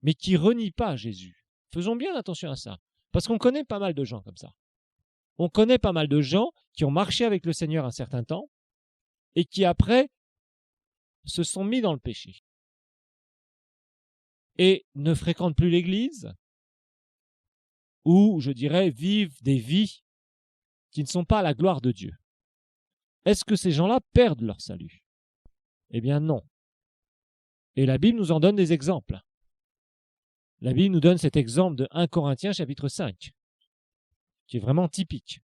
mais qui ne renient pas Jésus. Faisons bien attention à ça. Parce qu'on connaît pas mal de gens comme ça. On connaît pas mal de gens qui ont marché avec le Seigneur un certain temps et qui après se sont mis dans le péché et ne fréquentent plus l'Église ou, je dirais, vivent des vies qui ne sont pas à la gloire de Dieu. Est-ce que ces gens-là perdent leur salut? Eh bien non. Et la Bible nous en donne des exemples. La Bible nous donne cet exemple de 1 Corinthiens chapitre 5, qui est vraiment typique.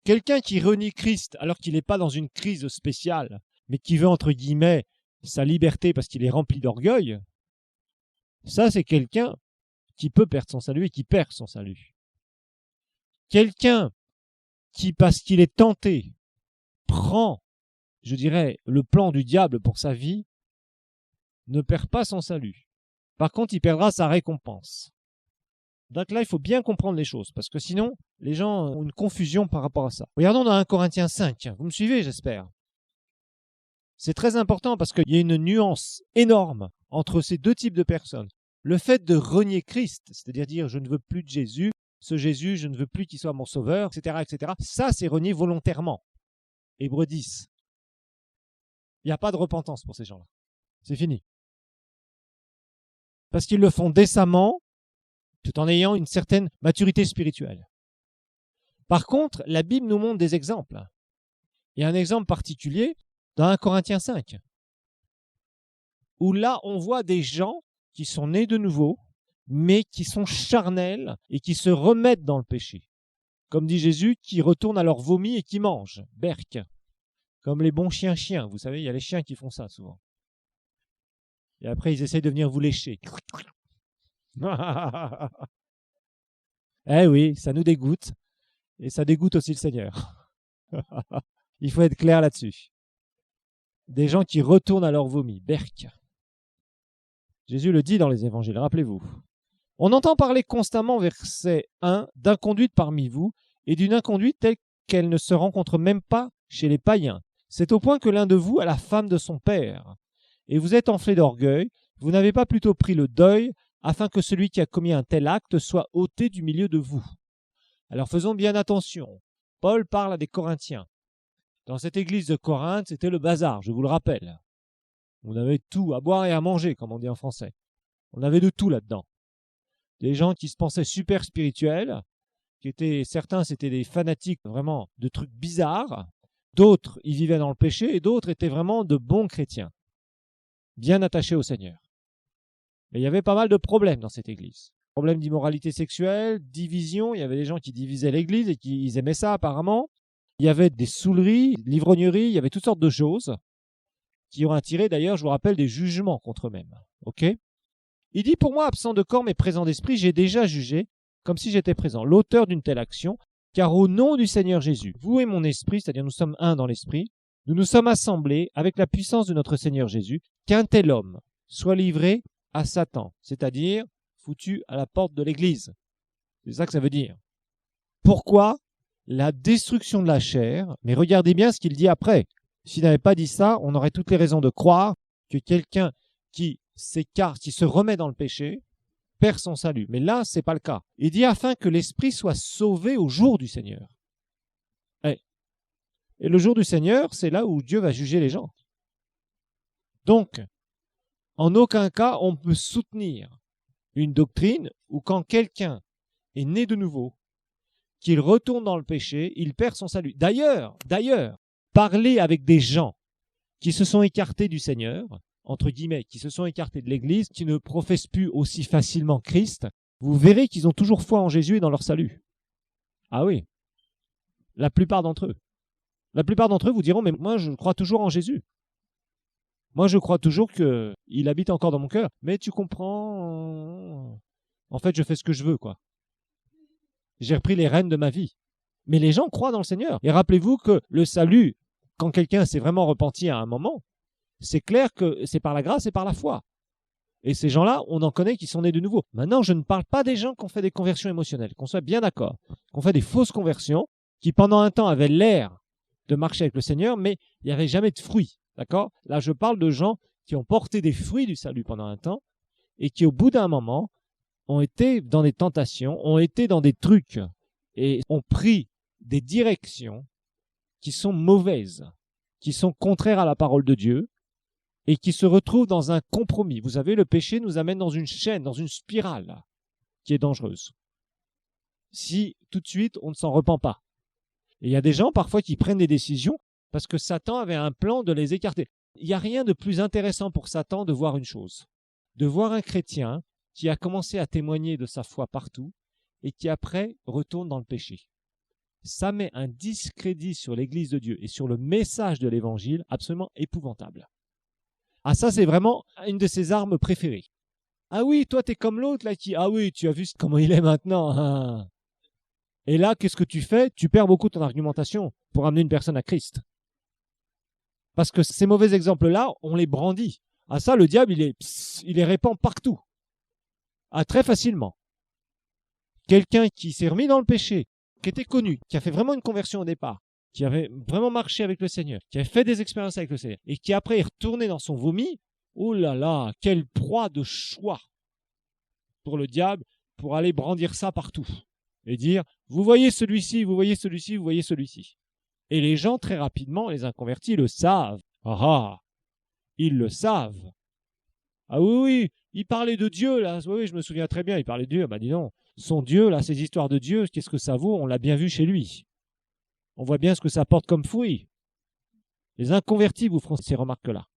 Quelqu'un qui renie Christ alors qu'il n'est pas dans une crise spéciale, mais qui veut, entre guillemets, sa liberté parce qu'il est rempli d'orgueil, ça c'est quelqu'un qui peut perdre son salut et qui perd son salut. Quelqu'un qui, parce qu'il est tenté, prend, je dirais, le plan du diable pour sa vie, ne perd pas son salut. Par contre, il perdra sa récompense. Donc là, il faut bien comprendre les choses, parce que sinon, les gens ont une confusion par rapport à ça. Regardons dans 1 Corinthiens 5. Vous me suivez, j'espère. C'est très important parce qu'il y a une nuance énorme entre ces deux types de personnes. Le fait de renier Christ, c'est-à-dire dire « je ne veux plus de Jésus », ce Jésus, je ne veux plus qu'il soit mon sauveur, etc., etc. Ça, c'est renier volontairement. Hébreux 10. Il n'y a pas de repentance pour ces gens-là. C'est fini. Parce qu'ils le font décemment, tout en ayant une certaine maturité spirituelle. Par contre, la Bible nous montre des exemples. Il y a un exemple particulier dans 1 Corinthiens 5, où là, on voit des gens qui sont nés de nouveau, mais qui sont charnels et qui se remettent dans le péché. Comme dit Jésus, qui retournent à leur vomi et qui mangent, berk. Comme les bons chiens-chiens. Vous savez, il y a les chiens qui font ça souvent. Et après, ils essayent de venir vous lécher. Eh oui, ça nous dégoûte. Et ça dégoûte aussi le Seigneur. Il faut être clair là-dessus. Des gens qui retournent à leur vomi. Berk. Jésus le dit dans les évangiles, rappelez-vous. On entend parler constamment, verset 1, d'inconduite parmi vous, et d'une inconduite telle qu'elle ne se rencontre même pas chez les païens. C'est au point que l'un de vous a la femme de son père. Et vous êtes enflé d'orgueil, vous n'avez pas plutôt pris le deuil afin que celui qui a commis un tel acte soit ôté du milieu de vous. » Alors faisons bien attention. Paul parle à des Corinthiens. Dans cette église de Corinthe, c'était le bazar, je vous le rappelle. On avait tout à boire et à manger, comme on dit en français. On avait de tout là-dedans. Des gens qui se pensaient super spirituels, certains c'était des fanatiques vraiment de trucs bizarres, d'autres ils vivaient dans le péché et d'autres étaient vraiment de bons chrétiens, bien attachés au Seigneur. Mais il y avait pas mal de problèmes dans cette église. Problèmes d'immoralité sexuelle, division, il y avait des gens qui divisaient l'église et qui ils aimaient ça apparemment. Il y avait des saouleries, l'ivrognerie, il y avait toutes sortes de choses qui ont attiré d'ailleurs, je vous rappelle, des jugements contre eux-mêmes. Ok ? Il dit, pour moi, absent de corps mais présent d'esprit, j'ai déjà jugé, comme si j'étais présent, l'auteur d'une telle action, car au nom du Seigneur Jésus, vous et mon esprit, c'est-à-dire nous sommes un dans l'esprit, nous nous sommes assemblés avec la puissance de notre Seigneur Jésus, qu'un tel homme soit livré à Satan, c'est-à-dire foutu à la porte de l'église. C'est ça que ça veut dire. Pourquoi ? La destruction de la chair, mais regardez bien ce qu'il dit après. S'il n'avait pas dit ça, on aurait toutes les raisons de croire que quelqu'un qui s'écarte, qui se remet dans le péché, perd son salut. Mais là, c'est pas le cas. Il dit afin que l'esprit soit sauvé au jour du Seigneur. Et le jour du Seigneur, c'est là où Dieu va juger les gens. Donc, en aucun cas, on peut soutenir une doctrine où quand quelqu'un est né de nouveau, qu'il retourne dans le péché, il perd son salut. D'ailleurs, parler avec des gens qui se sont écartés du Seigneur, entre guillemets, qui se sont écartés de l'Église, qui ne professent plus aussi facilement Christ, vous verrez qu'ils ont toujours foi en Jésus et dans leur salut. Ah oui, la plupart d'entre eux. La plupart d'entre eux vous diront, mais moi je crois toujours en Jésus. Moi je crois toujours qu'il habite encore dans mon cœur. Mais tu comprends, en fait je fais ce que je veux, quoi. J'ai repris les rênes de ma vie. Mais les gens croient dans le Seigneur. Et rappelez-vous que le salut, quand quelqu'un s'est vraiment repenti à un moment, c'est clair que c'est par la grâce et par la foi. Et ces gens-là, on en connaît qui sont nés de nouveau. Maintenant, je ne parle pas des gens qui ont fait des conversions émotionnelles, qu'on soit bien d'accord, qu'on fait des fausses conversions, qui pendant un temps avaient l'air de marcher avec le Seigneur, mais il n'y avait jamais de fruits. D'accord ? Là, je parle de gens qui ont porté des fruits du salut pendant un temps et qui, au bout d'un moment, ont été dans des tentations, ont été dans des trucs et ont pris des directions qui sont mauvaises, qui sont contraires à la parole de Dieu et qui se retrouvent dans un compromis. Vous savez, le péché nous amène dans une chaîne, dans une spirale qui est dangereuse. Si tout de suite, on ne s'en repent pas. Et il y a des gens parfois qui prennent des décisions parce que Satan avait un plan de les écarter. Il n'y a rien de plus intéressant pour Satan de voir une chose, de voir un chrétien qui a commencé à témoigner de sa foi partout et qui après retourne dans le péché. Ça met un discrédit sur l'Église de Dieu et sur le message de l'Évangile absolument épouvantable. Ah, ça, c'est vraiment une de ses armes préférées. Ah oui, toi, t'es comme l'autre là qui... Ah oui, tu as vu comment il est maintenant. Hein. Et là, qu'est-ce que tu fais ? Tu perds beaucoup ton argumentation pour amener une personne à Christ. Parce que ces mauvais exemples-là, on les brandit. Ah ça, le diable, il les répand partout. Ah, très facilement. Quelqu'un qui s'est remis dans le péché, qui était connu, qui a fait vraiment une conversion au départ, qui avait vraiment marché avec le Seigneur, qui avait fait des expériences avec le Seigneur, et qui après est retourné dans son vomi, oh là là, quelle proie de choix pour le diable, pour aller brandir ça partout, et dire, vous voyez celui-ci, vous voyez celui-ci, vous voyez celui-ci. Et les gens, très rapidement, les inconvertis, le savent. Ah, ils le savent. Ah oui, oui, il parlait de Dieu, là, oui, je me souviens très bien, il parlait de Dieu, bah dis donc, son Dieu, là, ces histoires de Dieu, qu'est-ce que ça vaut ? On l'a bien vu chez lui. On voit bien ce que ça porte comme fruit. Les inconvertis vous feront ces remarques-là.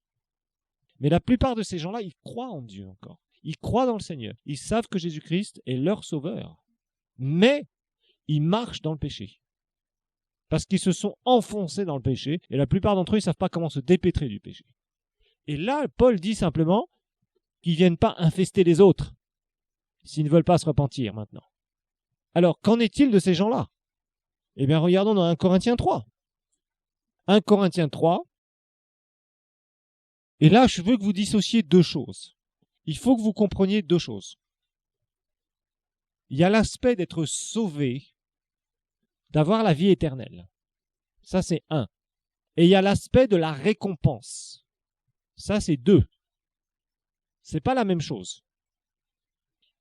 Mais la plupart de ces gens-là, ils croient en Dieu encore. Ils croient dans le Seigneur. Ils savent que Jésus-Christ est leur sauveur. Mais ils marchent dans le péché. Parce qu'ils se sont enfoncés dans le péché. Et la plupart d'entre eux, ils ne savent pas comment se dépêtrer du péché. Et là, Paul dit simplement qu'ils ne viennent pas infester les autres s'ils ne veulent pas se repentir maintenant. Alors, qu'en est-il de ces gens-là ? Eh bien, regardons dans 1 Corinthiens 3. 1 Corinthiens 3. Et là, je veux que vous dissociez deux choses. Il faut que vous compreniez deux choses. Il y a l'aspect d'être sauvé, d'avoir la vie éternelle. Ça, c'est un. Et il y a l'aspect de la récompense. Ça, c'est deux. C'est pas la même chose.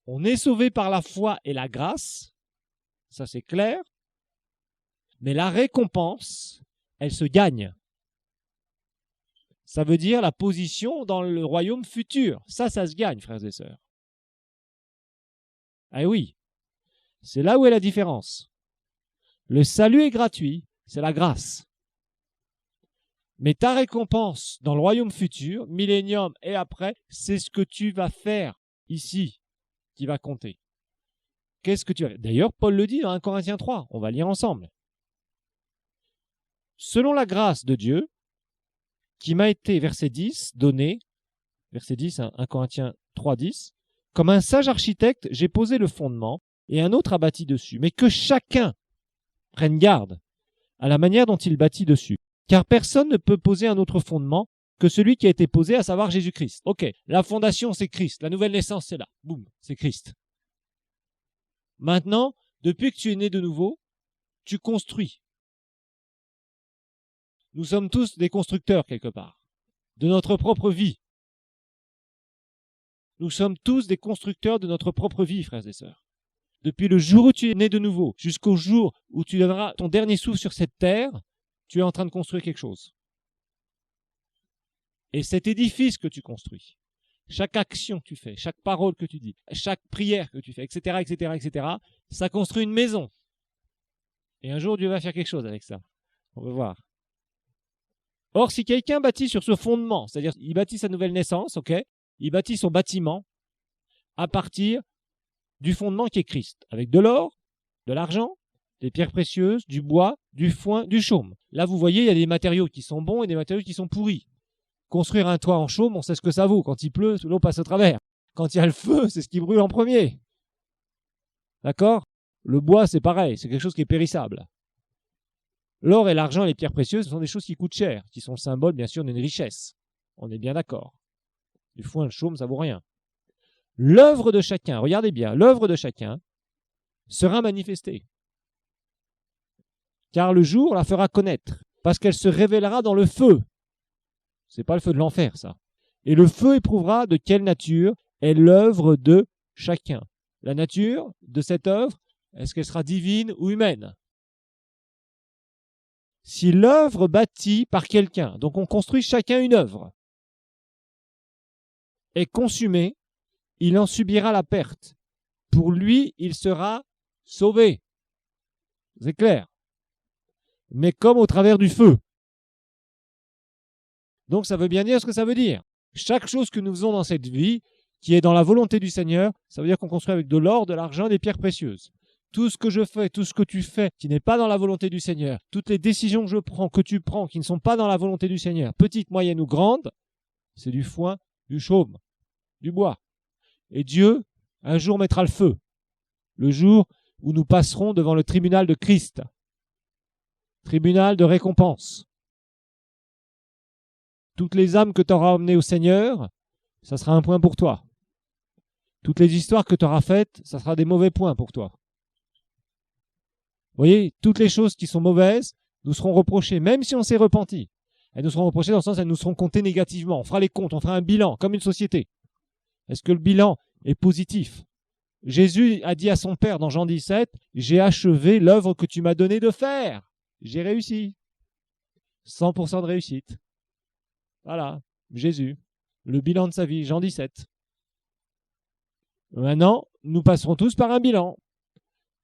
On est sauvé par la foi et la grâce, ça c'est clair, mais la récompense, elle se gagne. Ça veut dire la position dans le royaume futur. Ça se gagne, frères et sœurs. Ah oui, c'est là où est la différence. Le salut est gratuit, c'est la grâce. Mais ta récompense dans le royaume futur, millénium et après, c'est ce que tu vas faire ici qui va compter. Qu'est-ce que tu vas faire? D'ailleurs, Paul le dit dans 1 Corinthiens 3, on va lire ensemble. Selon la grâce de Dieu, qui m'a été, verset 10, donnée, verset 10, 1 Corinthiens 3, 10, comme un sage architecte, j'ai posé le fondement et un autre a bâti dessus, mais que chacun prenne garde à la manière dont il bâtit dessus. Car personne ne peut poser un autre fondement que celui qui a été posé, à savoir Jésus-Christ. Ok, la fondation c'est Christ, la nouvelle naissance c'est là, boum, c'est Christ. Maintenant, depuis que tu es né de nouveau, tu construis. Nous sommes tous des constructeurs quelque part, de notre propre vie. Nous sommes tous des constructeurs de notre propre vie, frères et sœurs. Depuis le jour où tu es né de nouveau, jusqu'au jour où tu donneras ton dernier souffle sur cette terre, tu es en train de construire quelque chose. Et cet édifice que tu construis, chaque action que tu fais, chaque parole que tu dis, chaque prière que tu fais, etc., etc., etc., ça construit une maison. Et un jour, Dieu va faire quelque chose avec ça. On va voir. Or, si quelqu'un bâtit sur ce fondement, c'est-à-dire il bâtit sa nouvelle naissance, ok, il bâtit son bâtiment à partir du fondement qui est Christ, avec de l'or, de l'argent, des pierres précieuses, du bois, du foin, du chaume. Là, vous voyez, il y a des matériaux qui sont bons et des matériaux qui sont pourris. Construire un toit en chaume, on sait ce que ça vaut. Quand il pleut, l'eau passe au travers. Quand il y a le feu, c'est ce qui brûle en premier. D'accord? Le bois, c'est pareil, c'est quelque chose qui est périssable. L'or et l'argent et les pierres précieuses, ce sont des choses qui coûtent cher, qui sont le symbole, bien sûr, d'une richesse. On est bien d'accord. Du foin, le chaume, ça vaut rien. L'œuvre de chacun, regardez bien, l'œuvre de chacun sera manifestée. Car le jour la fera connaître, parce qu'elle se révélera dans le feu. C'est pas le feu de l'enfer, ça. Et le feu éprouvera de quelle nature est l'œuvre de chacun. La nature de cette œuvre, est-ce qu'elle sera divine ou humaine? Si l'œuvre bâtie par quelqu'un, donc on construit chacun une œuvre, est consumée, il en subira la perte. Pour lui, il sera sauvé. C'est clair. Mais comme au travers du feu. Donc ça veut bien dire ce que ça veut dire. Chaque chose que nous faisons dans cette vie, qui est dans la volonté du Seigneur, ça veut dire qu'on construit avec de l'or, de l'argent, des pierres précieuses. Tout ce que je fais, tout ce que tu fais, qui n'est pas dans la volonté du Seigneur, toutes les décisions que je prends, que tu prends, qui ne sont pas dans la volonté du Seigneur, petites, moyennes ou grandes, c'est du foin, du chaume, du bois. Et Dieu, un jour, mettra le feu. Le jour où nous passerons devant le tribunal de Christ. Tribunal de récompense. Toutes les âmes que tu auras emmenées au Seigneur, ça sera un point pour toi. Toutes les histoires que tu auras faites, ça sera des mauvais points pour toi. Vous voyez, toutes les choses qui sont mauvaises nous seront reprochées, même si on s'est repenti. Elles nous seront reprochées dans le sens, elles nous seront comptées négativement. On fera les comptes, on fera un bilan, comme une société. Est-ce que le bilan est positif? Jésus a dit à son Père dans Jean 17, « J'ai achevé l'œuvre que tu m'as donné de faire. J'ai réussi. » 100% de réussite. Voilà, Jésus. Le bilan de sa vie, Jean 17. Maintenant, nous passerons tous par un bilan,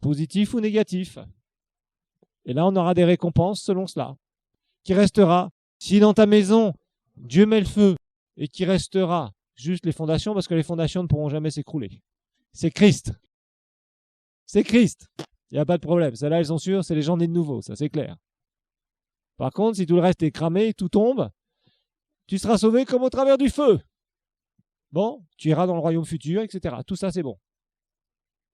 positif ou négatif. Et là, on aura des récompenses selon cela. Qui restera, si dans ta maison, Dieu met le feu, et qui restera juste les fondations, parce que les fondations ne pourront jamais s'écrouler. C'est Christ. C'est Christ. Il n'y a pas de problème. Celles-là, elles sont sûres, c'est les gens nés de nouveau, ça c'est clair. Par contre, si tout le reste est cramé, tout tombe, tu seras sauvé comme au travers du feu. Bon, tu iras dans le royaume futur, etc. Tout ça, c'est bon.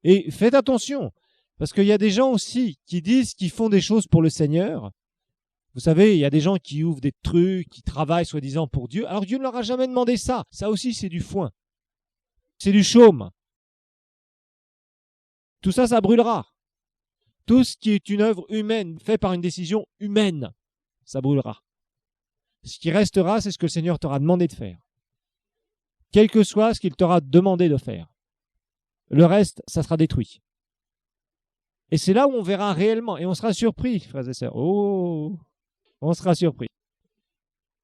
Et faites attention, parce qu'il y a des gens aussi qui disent qu'ils font des choses pour le Seigneur. Vous savez, il y a des gens qui ouvrent des trucs, qui travaillent soi-disant pour Dieu. Alors Dieu ne leur a jamais demandé ça. Ça aussi, c'est du foin. C'est du chaume. Tout ça, ça brûlera. Tout ce qui est une œuvre humaine, fait par une décision humaine, ça brûlera. Ce qui restera, c'est ce que le Seigneur t'aura demandé de faire. Quel que soit ce qu'il t'aura demandé de faire. Le reste, ça sera détruit. Et c'est là où on verra réellement, et on sera surpris, frères et sœurs. Oh, on sera surpris.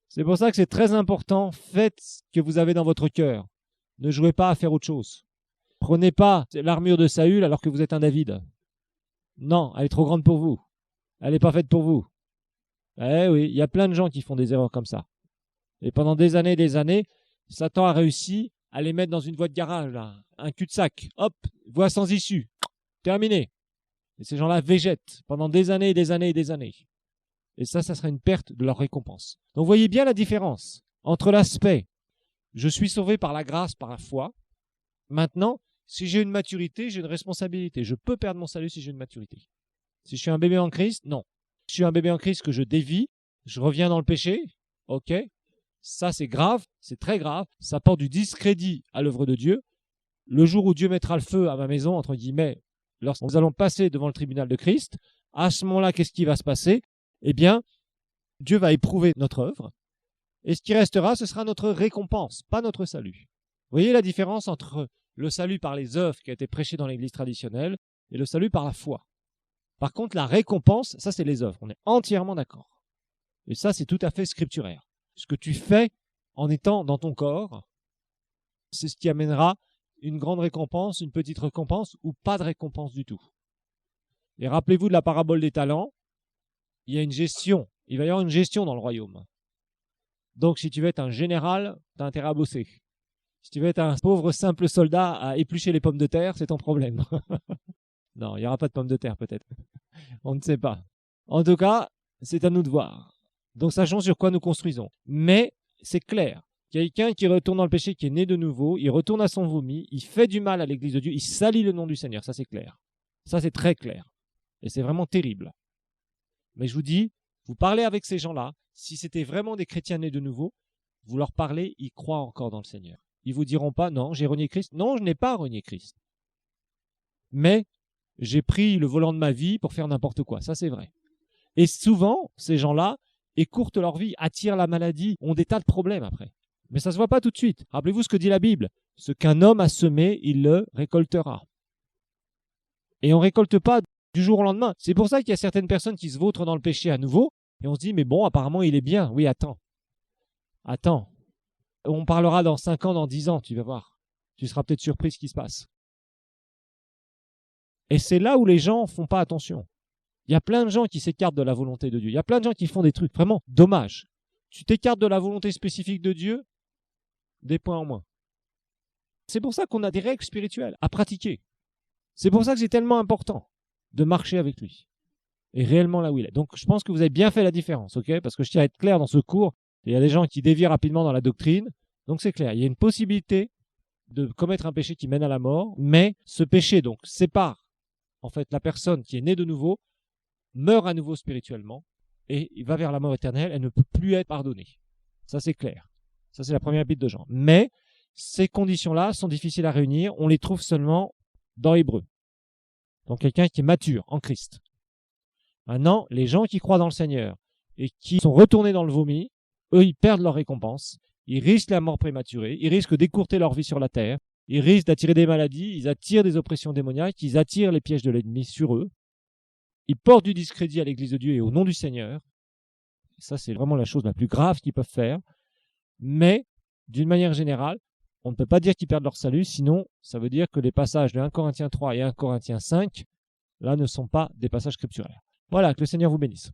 C'est pour ça que c'est très important, faites ce que vous avez dans votre cœur. Ne jouez pas à faire autre chose. Prenez pas l'armure de Saül alors que vous êtes un David. Non, elle est trop grande pour vous. Elle n'est pas faite pour vous. Eh oui, il y a plein de gens qui font des erreurs comme ça. Et pendant des années, Satan a réussi à les mettre dans une voie de garage, là, un cul-de-sac. Hop, voie sans issue. Terminé. Et ces gens-là végètent pendant des années et des années et des années. Et ça sera une perte de leur récompense. Donc vous voyez bien la différence entre l'aspect « je suis sauvé par la grâce, par la foi ». Maintenant, si j'ai une maturité, j'ai une responsabilité. Je peux perdre mon salut si j'ai une maturité. Si je suis un bébé en Christ, non. Si je suis un bébé en Christ que je dévie, je reviens dans le péché, ok. Ça c'est grave, c'est très grave. Ça porte du discrédit à l'œuvre de Dieu. Le jour où Dieu mettra le feu à ma maison, entre guillemets, lorsque nous allons passer devant le tribunal de Christ, à ce moment-là, qu'est-ce qui va se passer? Eh bien, Dieu va éprouver notre œuvre, et ce qui restera, ce sera notre récompense, pas notre salut. Vous voyez la différence entre le salut par les œuvres qui a été prêché dans l'Église traditionnelle et le salut par la foi. Par contre, la récompense, ça c'est les œuvres, on est entièrement d'accord. Et ça c'est tout à fait scripturaire. Ce que tu fais en étant dans ton corps, c'est ce qui amènera une grande récompense, une petite récompense ou pas de récompense du tout. Et rappelez-vous de la parabole des talents, il y a une gestion, il va y avoir une gestion dans le royaume. Donc si tu veux être un général, tu as intérêt à bosser. Si tu veux être un pauvre simple soldat à éplucher les pommes de terre, c'est ton problème. Non, il n'y aura pas de pommes de terre peut-être. On ne sait pas. En tout cas, c'est à nous de voir. Donc sachons sur quoi nous construisons. Mais c'est clair. Quelqu'un qui retourne dans le péché, qui est né de nouveau, il retourne à son vomi, il fait du mal à l'église de Dieu, il salit le nom du Seigneur. Ça c'est clair. Ça c'est très clair. Et c'est vraiment terrible. Mais je vous dis, vous parlez avec ces gens-là, si c'était vraiment des chrétiens nés de nouveau, vous leur parlez, ils croient encore dans le Seigneur. Ils vous diront pas, non, j'ai renié Christ. Non, je n'ai pas renié Christ. Mais j'ai pris le volant de ma vie pour faire n'importe quoi. Ça, c'est vrai. Et souvent, ces gens-là écourtent leur vie, attirent la maladie, ont des tas de problèmes après. Mais ça ne se voit pas tout de suite. Rappelez-vous ce que dit la Bible. Ce qu'un homme a semé, il le récoltera. Et on ne récolte pas du jour au lendemain. C'est pour ça qu'il y a certaines personnes qui se vautrent dans le péché à nouveau, et on se dit, mais bon, apparemment, il est bien. Oui, attends. Attends. On parlera dans 5 ans, dans 10 ans, tu vas voir. Tu seras peut-être surpris de ce qui se passe. Et c'est là où les gens ne font pas attention. Il y a plein de gens qui s'écartent de la volonté de Dieu. Il y a plein de gens qui font des trucs vraiment dommages. Tu t'écartes de la volonté spécifique de Dieu, des points en moins. C'est pour ça qu'on a des règles spirituelles à pratiquer. C'est pour ça que c'est tellement important de marcher avec lui. Et réellement là où il est. Donc je pense que vous avez bien fait la différence, ok? Parce que je tiens à être clair dans ce cours. Il y a des gens qui dévient rapidement dans la doctrine. Donc c'est clair, il y a une possibilité de commettre un péché qui mène à la mort, mais ce péché donc sépare en fait la personne qui est née de nouveau, meurt à nouveau spirituellement, et il va vers la mort éternelle, elle ne peut plus être pardonnée. Ça c'est clair. Ça c'est la première épître de Jean. Mais ces conditions-là sont difficiles à réunir, on les trouve seulement dans Hébreu. Donc quelqu'un qui est mature en Christ. Maintenant, les gens qui croient dans le Seigneur et qui sont retournés dans le vomi, eux, ils perdent leur récompense, ils risquent la mort prématurée, ils risquent d'écourter leur vie sur la terre, ils risquent d'attirer des maladies, ils attirent des oppressions démoniaques, ils attirent les pièges de l'ennemi sur eux, ils portent du discrédit à l'Église de Dieu et au nom du Seigneur. Ça, c'est vraiment la chose la plus grave qu'ils peuvent faire. Mais, d'une manière générale, on ne peut pas dire qu'ils perdent leur salut, sinon ça veut dire que les passages de 1 Corinthiens 3 et 1 Corinthiens 5, là, ne sont pas des passages scripturaires. Voilà, que le Seigneur vous bénisse.